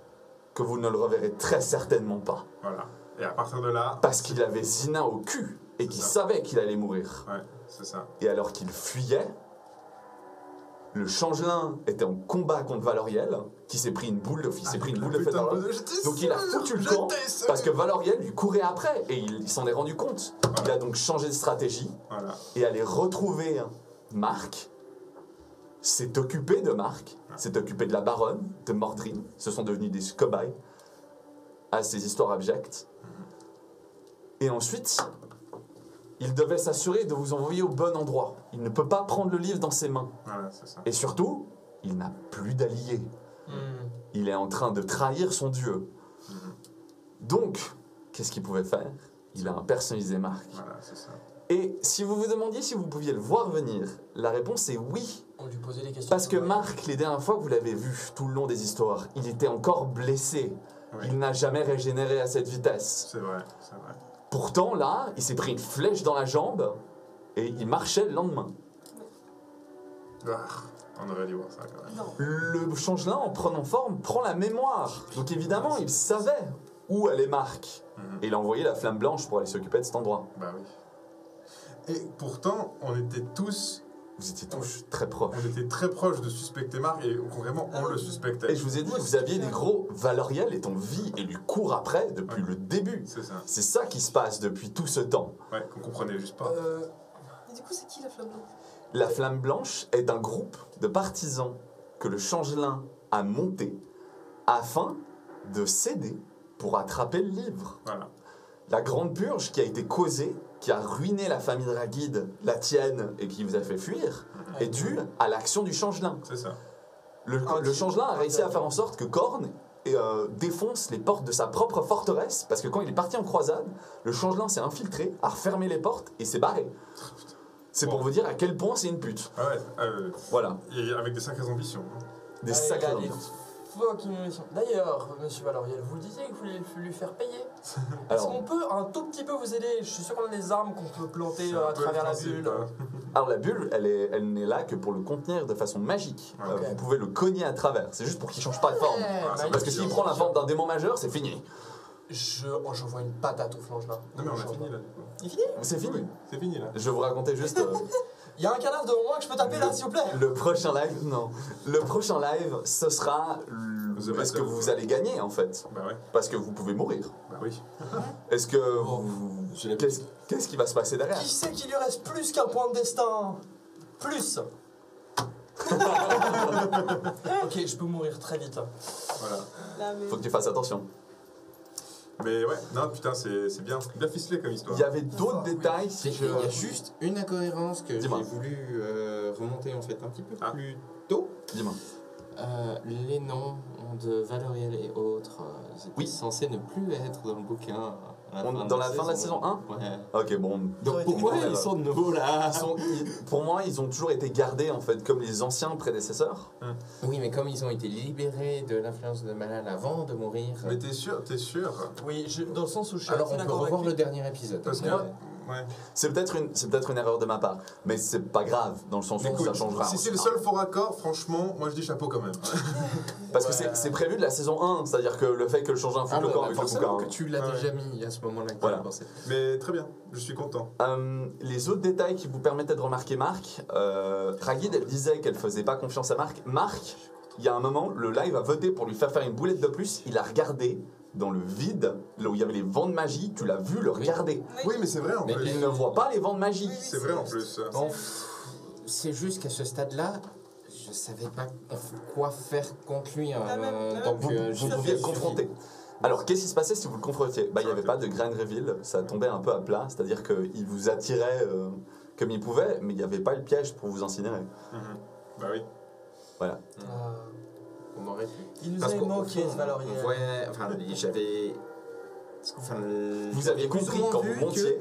que vous ne le reverrez très certainement pas. Voilà. Et à partir de là. Parce qu'il avait Zina au cul et qu'il savait qu'il allait mourir. Ouais, c'est ça. Et alors qu'il fuyait, le changelin était en combat contre Valoriel, qui s'est pris une boule de, il s'est pris une boule de feu dans l'œil. Donc il a foutu le camp parce que Valoriel lui courait après et il s'en est rendu compte. Il a donc changé de stratégie Voilà. et allé retrouver Marc, s'est occupé de Marc, s'est occupé de la baronne, de Mordrin, se sont devenus des cobayes à ces histoires abjectes. Et ensuite, il devait s'assurer de vous envoyer au bon endroit. Il ne peut pas prendre le livre dans ses mains. Voilà, c'est ça. Et surtout, il n'a plus d'alliés. Hmm. Il est en train de trahir son dieu. Donc, qu'est-ce qu'il pouvait faire? Il a impersonnalisé Marc. Voilà, c'est ça. Et si vous vous demandiez si vous pouviez le voir venir, la réponse est oui. on lui posait des questions. Parce que Marc, les dernières fois que vous l'avez vu tout le long des histoires, il était encore blessé. Oui. Il n'a jamais régénéré à cette vitesse. C'est vrai, c'est vrai. Pourtant, là, il s'est pris une flèche dans la jambe et il marchait le lendemain. Ah, on aurait dû voir ça quand même. Non. Le changelin, en prenant forme, prend la mémoire. Donc évidemment, il savait où allait Marc. Et il a envoyé la flamme blanche pour aller s'occuper de cet endroit. Bah oui. Et pourtant, on était tous. Vous étiez tous très proches. On était très proches de suspecter Marc et vraiment on le suspectait. Et je vous ai dit, vous aviez des gros... Valoriel est en vie et lui court après depuis Ouais. le début. C'est ça. C'est ça qui se passe depuis tout ce temps. Ouais, qu'on comprenait juste pas. Mais du coup, c'est qui la flamme blanche? La Flamme Blanche est un groupe de partisans que le changelin a monté afin de s'aider pour attraper le livre. Voilà. La grande purge qui a été causée, qui a ruiné la famille Dragide, la tienne, et qui vous a fait fuir, est due à l'action du changelin. C'est ça. Le changelin a réussi à faire en sorte que Korn défonce les portes de sa propre forteresse, parce que quand il est parti en croisade, le changelin s'est infiltré, a refermé les portes et s'est barré. C'est pour Bon. vous dire à quel point c'est une pute. Ah ouais, Voilà, et avec des sacrées ambitions. des Ah, sacrés il a des ambitions. fucking ambitions. D'ailleurs, monsieur Valoriel, vous le disiez que vous voulez lui faire payer. Est-ce Alors, qu'on peut un tout petit peu vous aider? Je suis sûr qu'on a des armes qu'on peut planter C'est un à peu travers la le principe, bulle. hein. alors la bulle, elle n'est là que pour le contenir de façon magique. Ok. Vous pouvez le cogner à travers, c'est juste pour qu'il change pas de forme. c'est Parce que s'il prend la forme d'un démon majeur, c'est fini. J'envoie une patate au flange là. Non mais on a fini là du coup. Il finit? C'est fini. Oui, c'est fini là. Je vais vous raconter juste... Il y a un cadavre devant moi que je peux taper là, s'il vous plaît. Le prochain live, non. Le prochain live, ce sera The est-ce que Battle. vous allez gagner en fait? Bah ouais, Parce que vous pouvez mourir. bah oui. Est-ce que Oh, vous... je l'ai- Qu'est-ce qui va se passer derrière? Qui sait qu'il lui reste plus qu'un point de destin? Plus. Ok, je peux mourir très vite. Voilà. Là, mais... Faut que tu fasses attention. Mais ouais, non putain, c'est bien ficelé comme histoire. Il y avait d'autres détails si Il je... y a juste une incohérence que j'ai Dis-moi. voulu remonter en fait un petit peu Ah. plus tôt. Dis-moi. Les noms de Valoriel et autres, ils étaient Oui. censés ne plus être dans le bouquin. Dans la fin de la saison 1 Ouais. Ok, bon. Donc pourquoi ils sont de nouveau là? Pour moi, ils ont toujours été gardés en fait comme les anciens prédécesseurs. Oui, mais comme ils ont été libérés de l'influence de Malal avant de mourir. Mais t'es sûr? Oui, dans le sens où je suis Alors assez on peut d'accord revoir avec le dernier épisode. Parce que... Ok. Ouais. C'est peut-être une erreur de ma part, mais c'est pas grave dans le sens où Écoute, ça changera. si c'est le seul faux raccord, franchement, moi je dis chapeau quand même. Parce que c'est prévu de la saison 1, c'est-à-dire que le fait que le change un fout le camp avec le forcément bouquin. que tu l'as Ouais. déjà mis à ce moment-là. que Voilà. tu pensais. Mais très bien, je suis content. Les autres détails qui vous permettaient de remarquer Marc, Ragid, elle disait qu'elle faisait pas confiance à Marc. Marc, il y a un moment, le live a voté pour lui faire une boulette de plus. Il a regardé dans le vide, là où il y avait les vents de magie, tu l'as vu le regarder. Oui, mais c'est vrai en Mais plus. Il ne voit pas les vents de magie. C'est vrai en plus. Bon, c'est juste qu'à ce stade-là, je savais pas quoi faire contre lui. Donc Vous pouviez le confronter. Alors, qu'est-ce qui se passait si vous le confrontiez? Il n'y avait pas de grain reveal, ça tombait un peu à plat, c'est-à-dire qu'il vous attirait comme il pouvait, mais il n'y avait pas le piège pour vous incinérer. Bah oui. Voilà. On aurait pu. Il nous Parce a qu'au manqué fond, ce Valoriel. on voyait- enfin, j'avais. Enfin, Vous aviez plus ou compris moins quand vu vous montiez.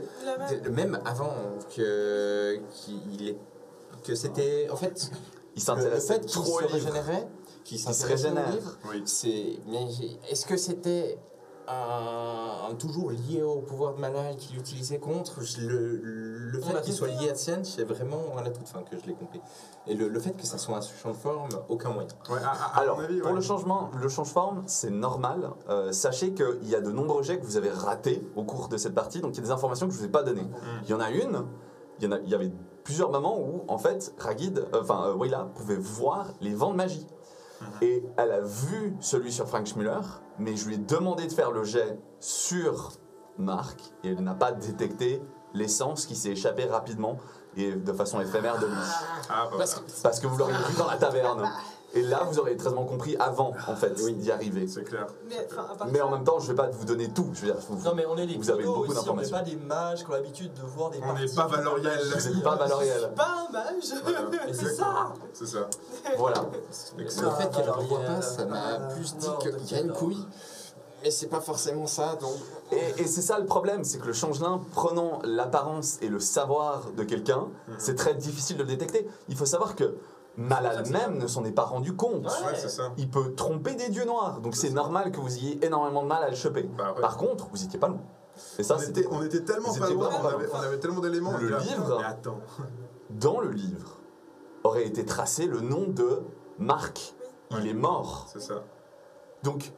même avant que c'était en fait Il le s'intéressait fait qu'il trop se au livre. régénérait, qu'il se s'intéressait au régénère. livre, Oui. c'est mais est-ce que c'était toujours lié au pouvoir de Malal qu'il utilisait contre le On fait l'a qu'il soit testé, lié à Tienne, c'est vraiment à la toute fin que je l'ai compris. Et le fait que ça soit un champ de forme, aucun moyen. Ouais, Alors, mon avis, pour ouais. le change-forme, c'est normal. Sachez qu'il y a de nombreux jets que vous avez ratés au cours de cette partie, donc il y a des informations que je ne vous ai pas données. Il y en a une, il y avait plusieurs moments où, en fait, Wayla pouvait voir les vents de magie. Et elle a vu celui sur Frank Schmuller, mais je lui ai demandé de faire le jet sur Marc, et elle n'a pas détecté l'essence qui s'est échappée rapidement et de façon éphémère de lui. Ah, bah, Parce que vous l'auriez vu dans la taverne. Et là, vous auriez très bien compris avant, en fait, d'y arriver. c'est clair. Mais en même temps, je ne vais pas vous donner tout. Je veux dire, Non mais on est les vous avez clodos beaucoup aussi, on n'est d'informations. pas des mages qui ont l'habitude de voir des On parties. n'est pas Valoriel. Vous n'êtes pas Valoriel. Pas un mage. Voilà. Mais c'est ça. C'est ça. Voilà. Le Excellent. fait qu'elle ne le voit Valoriel, pas, ça m'a plus dit Nord de qu'il y a une Kiev. couille. Mais c'est pas forcément ça, donc. Et c'est ça le problème, c'est que le changelin, prenant l'apparence et le savoir de quelqu'un, c'est très difficile de le détecter. Il faut savoir que Malal même ne s'en est pas rendu compte. Ouais, c'est ça. Il peut tromper des dieux noirs, donc c'est normal que vous ayez énormément de mal à le choper. Bah ouais. Par contre, vous étiez pas loin. Et ça, c'était On était tellement Vous pas étiez loin, vraiment pas on avait tellement d'éléments. Le on était là, livre. Mais attends. dans le livre aurait été tracé le nom de Marc. Il Ouais. est mort. C'est ça. Donc,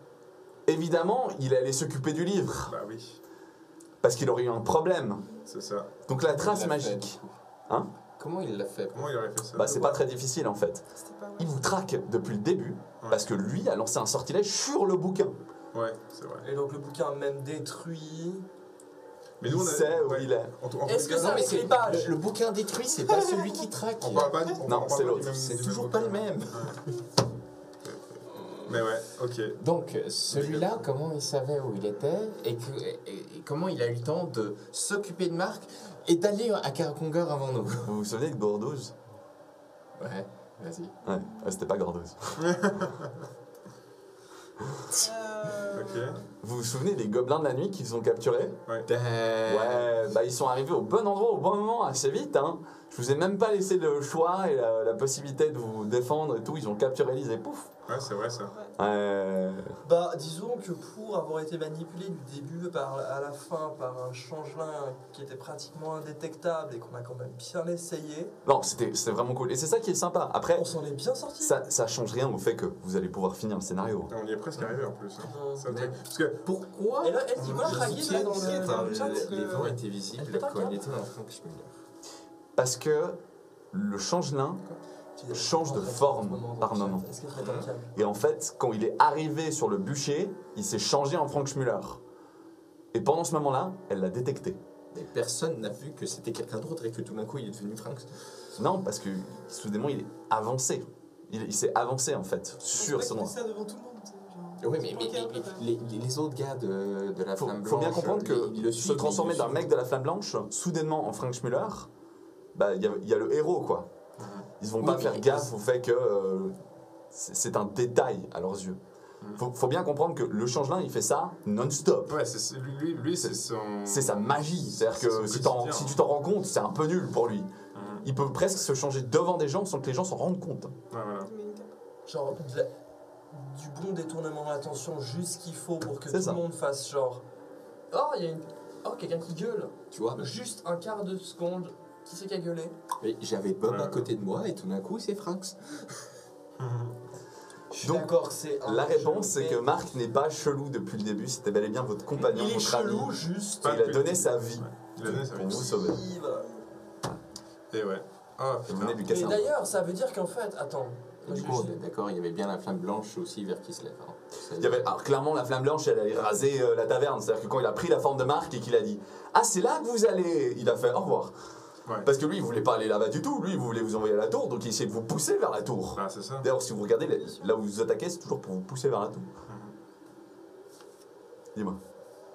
évidemment, il allait s'occuper du livre, Bah oui. parce qu'il aurait eu un problème. C'est ça. Donc la Il trace l'a magique, fait. Comment il l'a fait? Comment il aurait fait ça? bah, c'est pas très difficile en fait. C'était pas Il vrai. vous traque depuis le début, Ouais. parce que lui a lancé un sortilège sur le bouquin. Ouais, c'est vrai. Et donc le bouquin même détruit. Mais Il nous, on a... sait où ouais. il est. En Est-ce tout que cas, ça- avec les pages. le bouquin détruit, c'est pas celui qui traque. on parle pas du... Non, on parle c'est pas l'autre. du même- C'est du toujours même pas le bouquin. même. Mais ouais, ok. Donc, celui-là, comment il savait où il était et comment il a eu le temps de s'occuper de Marc et d'aller à Karakongar avant nous? Vous vous souvenez de Gordouz? Ouais, vas-y. Ouais, c'était pas Gordouz. Ok. Vous vous souvenez des gobelins de la nuit qu'ils ont capturés? Ouais. Ouais, bah ils sont arrivés au bon endroit, au bon moment, assez vite. Hein. Je vous ai même pas laissé le choix et la possibilité de vous défendre et tout. Ils ont capturé Lise et pouf. Ouais, c'est vrai ça. Bah, disons que pour avoir été manipulé du début à la fin par un changelin qui était pratiquement indétectable et qu'on a quand même bien essayé, Non, c'était vraiment cool. Et c'est ça qui est sympa. Après, on s'en est bien sorti. ça change rien au fait que vous allez pouvoir finir le scénario. On y est presque arrivé en plus. Hein. Ça, Mais- parce que Pourquoi? Et là, elle dit voilà, Je Ragid, soutiens là, dans que le chat. les vents étaient visibles Elle pète un quand câble. il était dans Frank Schmuller. Parce que le changelin, change de forme par moment. Est-ce qu'elle pète un câble? et en fait, quand il est arrivé sur le bûcher, il s'est changé en Frank Schmuller. Et pendant ce moment-là, elle l'a détecté. Mais personne n'a vu que c'était quelqu'un d'autre et que tout d'un coup il est devenu Frank. Non, parce que soudainement, il est avancé. Il s'est avancé en fait sur ce noir. ça devant tout le monde. tu sais, genre. Oui, mais les autres gars de la Faut, Flamme Blanche. faut bien comprendre que ils le se suivent, transformer ils le d'un mec suivent. de la Flamme Blanche, soudainement en Frank Schmuller, bah il y a le héros quoi. Ils vont Oui, pas mais faire gaffe au fait que c'est un détail à leurs yeux. Faut bien comprendre que le changelin, il fait ça non-stop. Ouais, lui c'est son... C'est sa magie. C'est-à-dire C'est que son si quotidien. tu t'en rends compte, c'est un peu nul pour lui. Il peut presque se changer devant des gens sans que les gens s'en rendent compte. Ouais, voilà. Genre, du bon détournement d'attention, juste ce qu'il faut pour que C'est tout ça. le monde fasse genre. Oh, il y a une. Oh, quelqu'un qui gueule. Tu vois, Juste un quart de seconde. Qui c'est qui a gueulé? mais j'avais Bob Ouais. à côté de moi et tout d'un coup, c'est Franx. Je suis Donc, d'accord, c'est. La un réponse, jeu, c'est que mais Marc n'est pas chelou depuis le début. C'était bel et bien votre compagnon, il est votre ami. chelou, juste. Pas Il a depuis- donné sa vie Il a donné sa pour vie. vous sauver. Voilà. Et ouais. Ah, Vous venez de lui casser Et un d'ailleurs, ça veut dire qu'en fait. Attends. Et du coup, on est d'accord, il y avait bien la flamme blanche aussi vers qui se lève. Hein. Il y avait, alors clairement, la flamme blanche, elle allait raser la taverne. C'est-à-dire que quand il a pris la forme de Marc et qu'il a dit « Ah, c'est là que vous allez !» Il a fait « Au revoir Ouais. ». Parce que lui, il voulait pas aller là-bas du tout. Lui, il voulait vous envoyer à la tour, donc il essayait de vous pousser vers la tour. Ah, c'est ça. D'ailleurs, si vous regardez, là où vous attaquez, c'est toujours pour vous pousser vers la tour. Dis-moi,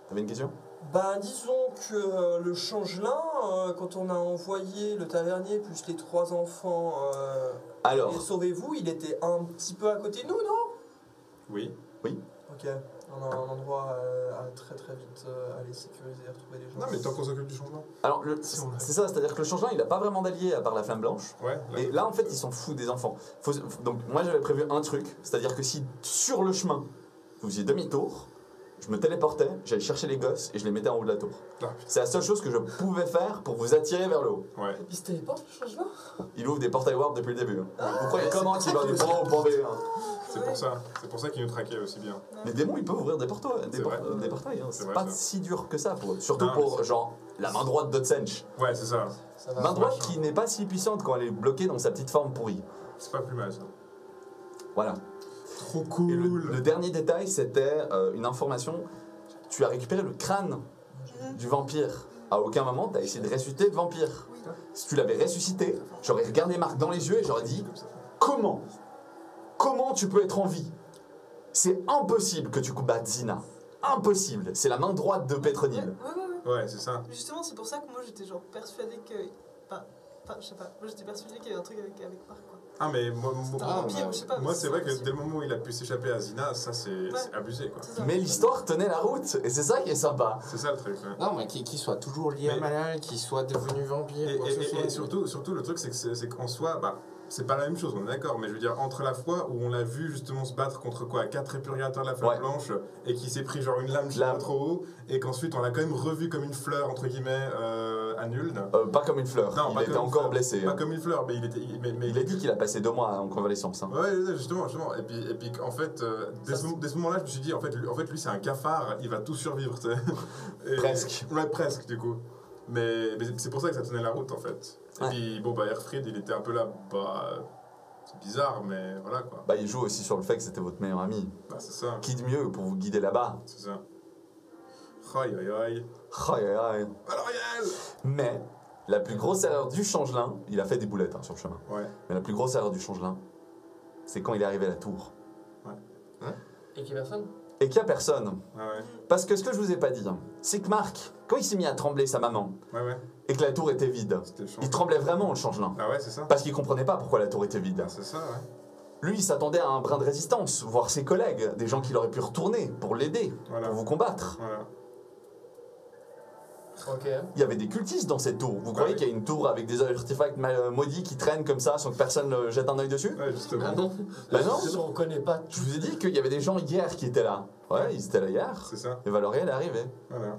t'avais une question? Bah, disons que le changelin, quand on a envoyé le tavernier plus les 3 enfants Alors, et sauvez-vous, il était un petit peu à côté de nous, non? Oui. Ok, on a un endroit à très très vite aller sécuriser et retrouver les gens. Non, mais tant qu'on s'occupe du changement. alors Si on a- c'est ça, c'est-à-dire que le changelin, il a pas vraiment d'allié à part la flamme blanche. Ouais. Et là, en fait, ils s'en foutent des enfants. Donc, moi, j'avais prévu un truc, c'est-à-dire que si sur le chemin, vous faisiez demi-tour, je me téléportais, j'allais chercher les gosses et je les mettais en haut de la tour. Ah, C'est la seule chose que je pouvais faire pour vous attirer vers le haut. ouais. Il se téléporte le changelin? Il ouvre des portails warp depuis le début. Vous croyez ouais, comment c'est qu'il va du point A au point B hein? C'est pour ça. C'est pour ça qu'il nous traquait aussi bien. Les démons, ils peuvent ouvrir des portails. C'est vrai. Des portails hein. C'est C'est vrai, pas ça. si dur que ça pour eux. Surtout Non, pour, mais genre, la main droite d'Otsench. Ouais, c'est ça. Ça va. Main droite qui n'est pas si puissante quand elle est bloquée dans sa petite forme pourrie. C'est pas plus mal, ça. Voilà. Trop Et cool. le dernier détail, c'était une information. Tu as récupéré le crâne du vampire. À aucun moment, tu as essayé de ressusciter le vampire. Si tu l'avais ressuscité, j'aurais regardé Marc dans les yeux et j'aurais dit comment tu peux être en vie? C'est impossible que tu combattes Zina. Impossible. C'est la main droite de Pétronille. Ouais. Ouais, c'est ça. Justement, c'est pour ça que moi j'étais genre persuadée que. Je sais pas. Moi j'étais persuadée qu'il y avait un truc avec Marc, quoi. Ah, mais moi, C'était un vampire, je sais pas. moi mais c'est vrai que possible. dès le moment où il a pu s'échapper à Zina, ça c'est abusé, quoi. C'est ça. Mais l'histoire tenait la route et c'est ça qui est sympa. C'est ça le truc, ouais. Non, mais qu'il soit toujours lié à Mais- Malal, qu'il soit devenu vampire, Et, quoi que ce soit. et surtout, le truc, c'est qu'en soi, bah, c'est pas la même chose, on est d'accord, mais je veux dire, entre la fois où on l'a vu justement se battre contre quoi, 4 épurgateurs de la flamme Ouais. blanche, et qui s'est pris genre une lame je sais pas trop haut, et qu'ensuite on l'a quand même revu comme une fleur, entre guillemets, à Nuln. Pas comme une fleur. Non, Il pas était comme une encore fleur. blessé. Pas comme une fleur, mais il était. Mais Il a dit qu'il a passé 2 mois en convalescence. Hein. Ouais, justement. Et puis en fait, dès ce moment-là, je me suis dit, en fait, lui, c'est un cafard, il va tout survivre, tu sais. Et- Presque. Ouais, presque, du coup. Mais c'est pour ça que ça tenait la route, en fait. Et Ouais. puis, bon, bah, Airfried, il était un peu là, bah, c'est bizarre, mais voilà, quoi. Bah, il joue aussi sur le fait que c'était votre meilleur ami. Bah, c'est ça, Qui de mieux pour vous guider là-bas? c'est ça. Aïe, aïe, aïe. Aïe, aïe, aïe. Valoriel! Mais la plus grosse erreur du changelin, il a fait des boulettes hein, sur le chemin. Ouais. Mais la plus grosse erreur du changelin, c'est quand il est arrivé à la tour. Et qu'il y a personne? Et qu'il n'y a personne. Ah ouais, Parce que ce que je vous ai pas dit, hein, c'est que Marc, quand il s'est mis à trembler sa maman, ouais. et que la tour était vide, C'était le champ. il tremblait vraiment le changelin. Ah ouais, c'est ça. Parce qu'il comprenait pas pourquoi la tour était vide. Ah, c'est ça, ouais. Lui, il s'attendait à un brin de résistance, voir ses collègues, des gens qu'il aurait pu retourner pour l'aider, Voilà. pour vous combattre. Voilà. Ok. Il y avait des cultistes dans cette tour. Vous croyez oui. qu'il y a une tour avec des artefacts maudits qui traînent comme ça sans que personne jette un œil dessus? Ouais, justement. Ah non? Bah non. On connaît pas Je vous ai dit qu'il y avait des gens hier qui étaient là. Ouais, ils étaient là hier. C'est ça, Et Valoriel est arrivé. voilà.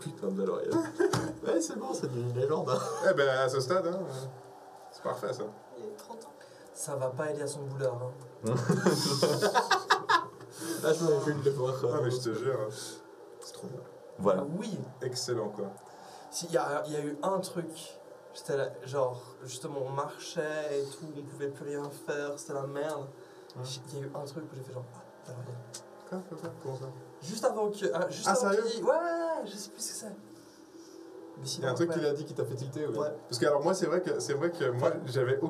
Putain de Valoriel. Ouais, c'est bon, c'est devenu une légende. Hein. Eh ben, à ce stade, hein, c'est parfait, ça. Il y a 30 ans. Ça va pas aider à son boulard. Hein. Là, je m'avais vu de le voir. Ah, mais je te jure, c'est trop bien. Voilà. Oui. Excellent, quoi. Il y a eu un truc. J'étais là, genre, justement, on marchait et tout, on pouvait plus rien faire, c'était la merde. Il y a eu un truc où j'ai fait genre, ah, alors, Quoi Comment ça? juste avant que. Juste Ah, avant sérieux qu'il- Ouais, je sais plus ce que c'est. Mais Il y sinon, a un truc ouais. qu'il a dit qui t'a fait tilter, oui. Ouais. Parce que alors moi c'est vrai que moi j'avais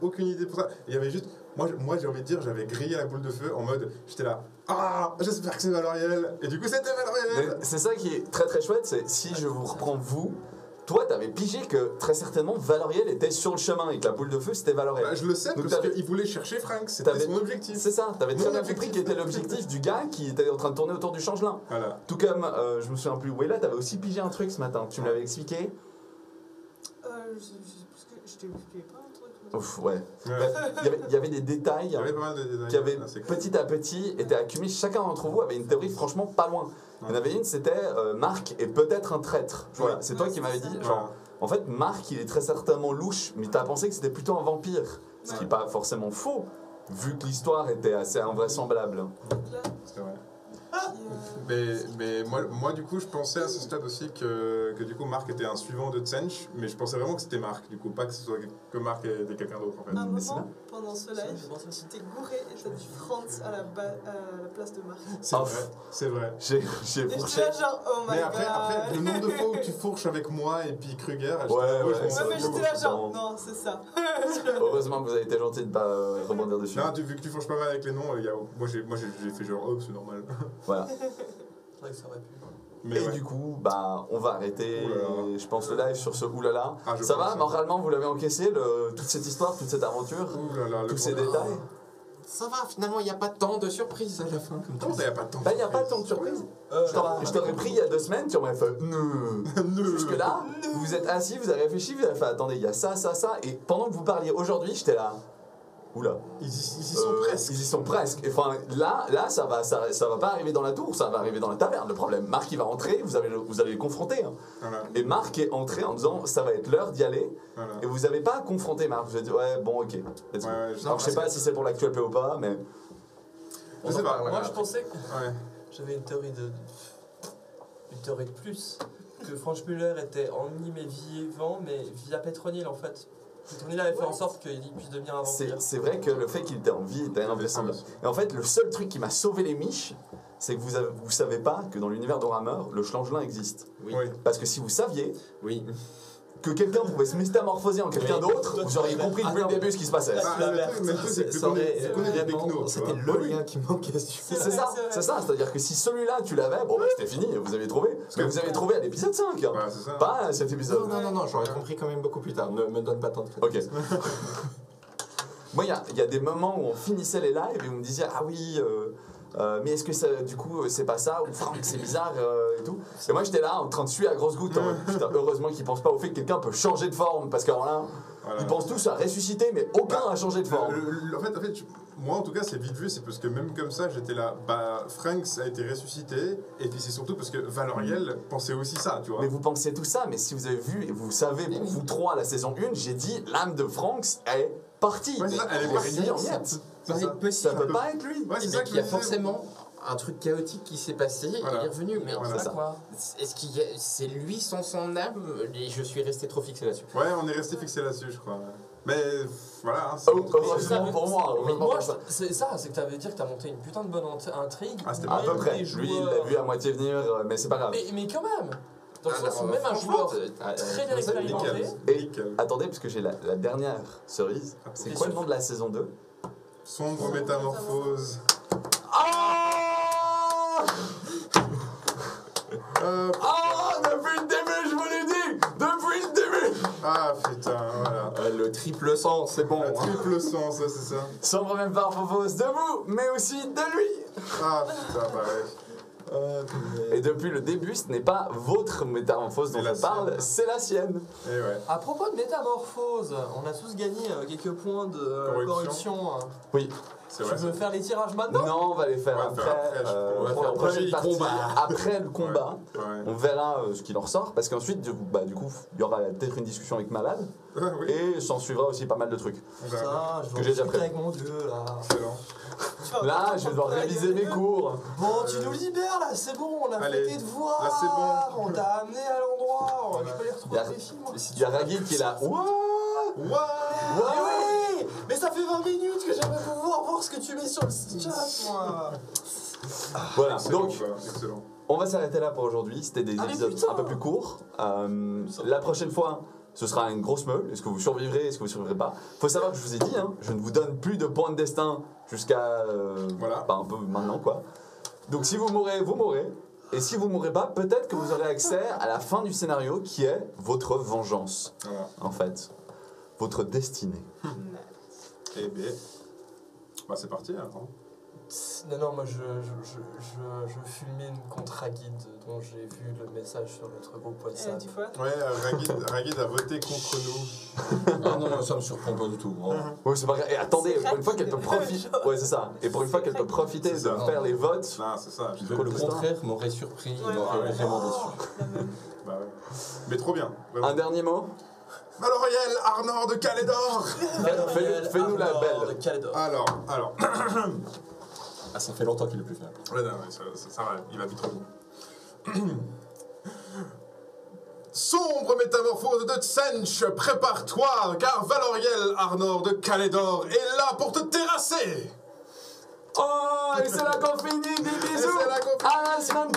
aucune idée pour ça. Il y avait juste moi j'ai envie de dire j'avais grillé la boule de feu en mode j'étais là ah j'espère que c'est Valoriel et du coup c'était Valoriel. Mais c'est ça qui est très très chouette, c'est si je vous reprends vous, toi, t'avais pigé que très certainement Valoriel était sur le chemin et que la boule de feu c'était Valoriel. Bah, je le sais Donc, parce t'avais- qu'il voulait chercher Frank, c'était T'avais- son objectif. C'est ça, t'avais très Mon bien compris objectif. quel était l'objectif du gars qui était en train de tourner autour du changelin. Voilà. Tout comme, je me souviens plus, Wayla, t'avais aussi pigé un truc ce matin, tu me l'avais expliqué. Je sais plus que je t'ai expliqué pas un truc. Ouf, ouais. Ouais. Bref, il y avait des détails Il y avait pas mal de détails. qui avaient Ah, c'est cool. petit à petit été accumulés. Chacun d'entre vous avait une théorie franchement pas loin. Il y en avait une, c'était Marc est peut-être un traître. Voilà, c'est toi Ouais, qui m'avais c'est dit, ça. genre, en fait, Marc, il est très certainement louche, mais t'as pensé que c'était plutôt un vampire. Ce qui n'est pas forcément faux, vu que l'histoire était assez invraisemblable. Donc là, C'est vrai. puis, Mais moi, du coup, je pensais à ce stade aussi que du coup, Marc était un suivant de Tsench, mais je pensais vraiment que c'était Marc, du coup, pas que ce soit que Marc était quelqu'un d'autre en fait. à un Mais c'est moment, pendant ce live, tu t'es gouré et t'as dit Franz à la place de Marc. C'est Ah, vrai, c'est vrai. J'ai Et j'étais fourché. là genre, oh my Mais god. après, le nombre de fois où tu fourches avec moi et puis Kruger, j'étais Ouais, là, ouais, je m'en ça Ouais, sors mais de j'étais ouf. là genre, Non. non, c'est ça. Heureusement que vous avez été gentil de ne pas rebondir dessus. Non, vu que tu fourches pas mal avec les noms, moi j'ai fait genre, oh, c'est normal. Voilà. C'est vrai que ça aurait pu. Mais Et ouais. du coup, bah, on va arrêter, Oulala. je pense, le live sur ce oulala. Ah, je Ça pense, va, hein. moralement, vous l'avez encaissé, toute cette histoire, toute cette aventure, Ouh là là, le tous ces gros- détails. Ça va, finalement, il n'y a pas tant de surprises à la fin. Comme tu Comment dis. ça, y a pas de temps Bah, il n'y a pas tant de surprise. Je t'aurais pris il y a 2 semaines, tu aurais fait Jusque là, vous vous êtes assis, vous avez réfléchi, vous avez fait attendez, il y a ça, ça, ça. Et pendant que vous parliez aujourd'hui, j'étais là. Oula. Ils y sont presque. Ils y sont presque. Et enfin, là ça va pas arriver dans la tour, ça va arriver dans la taverne. Le problème, Marc il va entrer, vous allez le confronter. Hein. Voilà, Et Marc est entré en disant ça va être l'heure d'y aller. voilà. Et vous n'avez pas confronté Marc. Vous avez dit ouais, bon, ok. Let's go. Ouais, Alors je sais pas si c'est pour l'actuel PO ou pas, mais. Je sais pas. Moi, je pensais que Ouais. j'avais une théorie de plus. Que Franchmuller était animé vivant, mais via Pétronille en fait. Pétronille avait fait en sorte qu'il puisse devenir un vampire. C'est vrai que le fait qu'il était en vie était invraisemblable. Et en fait, le seul truc qui m'a sauvé les miches, c'est que vous savez pas que dans l'univers d'Orameur, le changelin existe. Oui. Oui. Parce que si vous saviez Oui. que quelqu'un pouvait se métamorphoser en quelqu'un Oui. d'autre, vous auriez compris depuis le début ce qui se passait. Ah, le truc, c'est que tu connais des technos, tu C'était vois. le lien qui manquait. C'est ça, c'est ça. C'est-à-dire que si celui-là tu l'avais, bon bah c'était fini, vous avez trouvé. Mais vous avez trouvé à l'épisode 5, hein. Voilà, c'est ça. Pas à cet épisode. Non, j'aurais compris quand même beaucoup plus tard. Ne me donne pas tant de crédit. Ok. Moi, il y a des moments où on finissait les lives et vous me disiez ah oui, mais est-ce que ça, du coup c'est pas ça ou Franck c'est bizarre et tout. Et moi j'étais là en train de suer à grosses gouttes. En mode, putain, heureusement qu'ils pensent pas au fait que quelqu'un peut changer de forme parce qu'alors là, Voilà. ils pensent tous à ressusciter, mais aucun a changé de forme. En fait, moi en tout cas, c'est vite vu, c'est parce que même comme ça, j'étais là, bah, Franks a été ressuscité, et puis c'est surtout parce que Valoriel pensait aussi ça, tu vois. Mais vous pensez tout ça, mais si vous avez vu et vous savez, pour vous trois, la saison 1, j'ai dit l'âme de Franks est partie. Ouais, c'est ça, elle est Elle partie. réduite en miettes. C'est ça. Ça possible. peut pas être lui. Ouais, c'est Mais ça que il y a je disais. forcément un truc chaotique qui s'est passé, Voilà. il est revenu. Mais Voilà. C'est ça. Quoi est-ce qu'il y a, c'est lui sans son âme et je suis resté trop fixé là-dessus. Ouais, on est resté fixé là-dessus, je crois. Mais voilà. Hein, Oh, heureusement pour moi. heureusement Moi, pour ça. c'est ça, c'est que t'avais dit que t'as monté une putain de bonne intrigue. Ah, c'était À pas peu Même près. des Lui, il joueurs- l'a vu à moitié venir, mais c'est pas grave. Mais quand même Dans le Alors, sens où même un franchement, joueur ah, très bien ça, expérimenté. Nickel. Et- Nickel. Attendez, parce que j'ai la dernière cerise. C'est quoi le nom de la saison 2? Sombre métamorphose. Oh depuis le début, je vous l'ai dit. Depuis le début. Ah putain, voilà. le triple sang, c'est bon. Un triple sens, ça, c'est ça. Sombre même parfopose de vous, mais aussi de lui. Ah putain, bah ouais. Et depuis le début, ce n'est pas votre métamorphose dont C'est la je parle, sienne. c'est la sienne. Et ouais. À propos de métamorphose, on a tous gagné quelques points de Corruption. corruption. Oui. C'est Tu vrai. veux faire les tirages maintenant Non, on va les faire On va après. faire après, je pour pense. la On va faire prochaine le partie, combat. après le combat. Ouais. On verra ce qu'il en ressort, parce qu'ensuite, du coup, il y aura peut-être une discussion avec Malade, Oui. et s'en suivra aussi pas mal de trucs. On verra. Ça, je Que vais j'ai déjà discuter prévu. avec mon dieu là. Excellent. Là, je vais devoir réviser mes cours. Bon, tu nous libères là, c'est bon, on a Allez, fait tes devoirs. là, c'est bon. On t'a amené à l'endroit. Je peux les Il y retrouver a- dans les films. Il y a Ragil qui est là. What? Ouais. Mais oui, mais ça fait 20 minutes que j'aimerais pouvoir voir ce que tu mets sur le chat, moi. Voilà, Excellent, donc quoi. Excellent. on va s'arrêter là pour aujourd'hui. C'était des Ah, mais épisodes putain. un peu plus courts. La prochaine fois, ce sera une grosse meule. Est-ce que vous survivrez? Est-ce que vous survivrez pas? Faut savoir que je vous ai dit, hein, je ne vous donne plus de points de destin jusqu'à Voilà. un peu maintenant, quoi. Donc si vous mourrez, vous mourrez. Et si vous mourrez pas, peut-être que vous aurez accès à la fin du scénario qui est votre vengeance, Voilà. en fait. Votre destinée. Eh bien, bah c'est parti alors. Non, moi je fulmine contre Ragid, dont j'ai vu le message sur notre groupe WhatsApp. Tu vois Ouais, Ragid a voté contre nous. Ah non, ça me surprend pas du tout. Oui, c'est pas grave. Et attendez, C'est pour une fois qu'elle peut rapide. profiter. Ouais, c'est ça. Et pour une fois qu'elle peut profiter de C'est ça. faire les votes. Non, c'est ça. Le contraire m'aurait surpris, il Ouais. m'aurait vraiment déçu. La même. Bah ouais. Mais trop bien. Vraiment. Un dernier mot. Valoriel Arnor de Calédor. Fais-nous la Arnor belle. de Calédor. Alors. Ah, ça fait longtemps qu'il est plus fait. Ouais, non, ouais, ça va, il va vite trop. Sombre métamorphose de Tsench, prépare-toi, car Valoriel Arnor de Calédor est là pour te terrasser. Oh, et c'est là qu'on finit. Des bisous. Et c'est là qu'on finit. À la semaine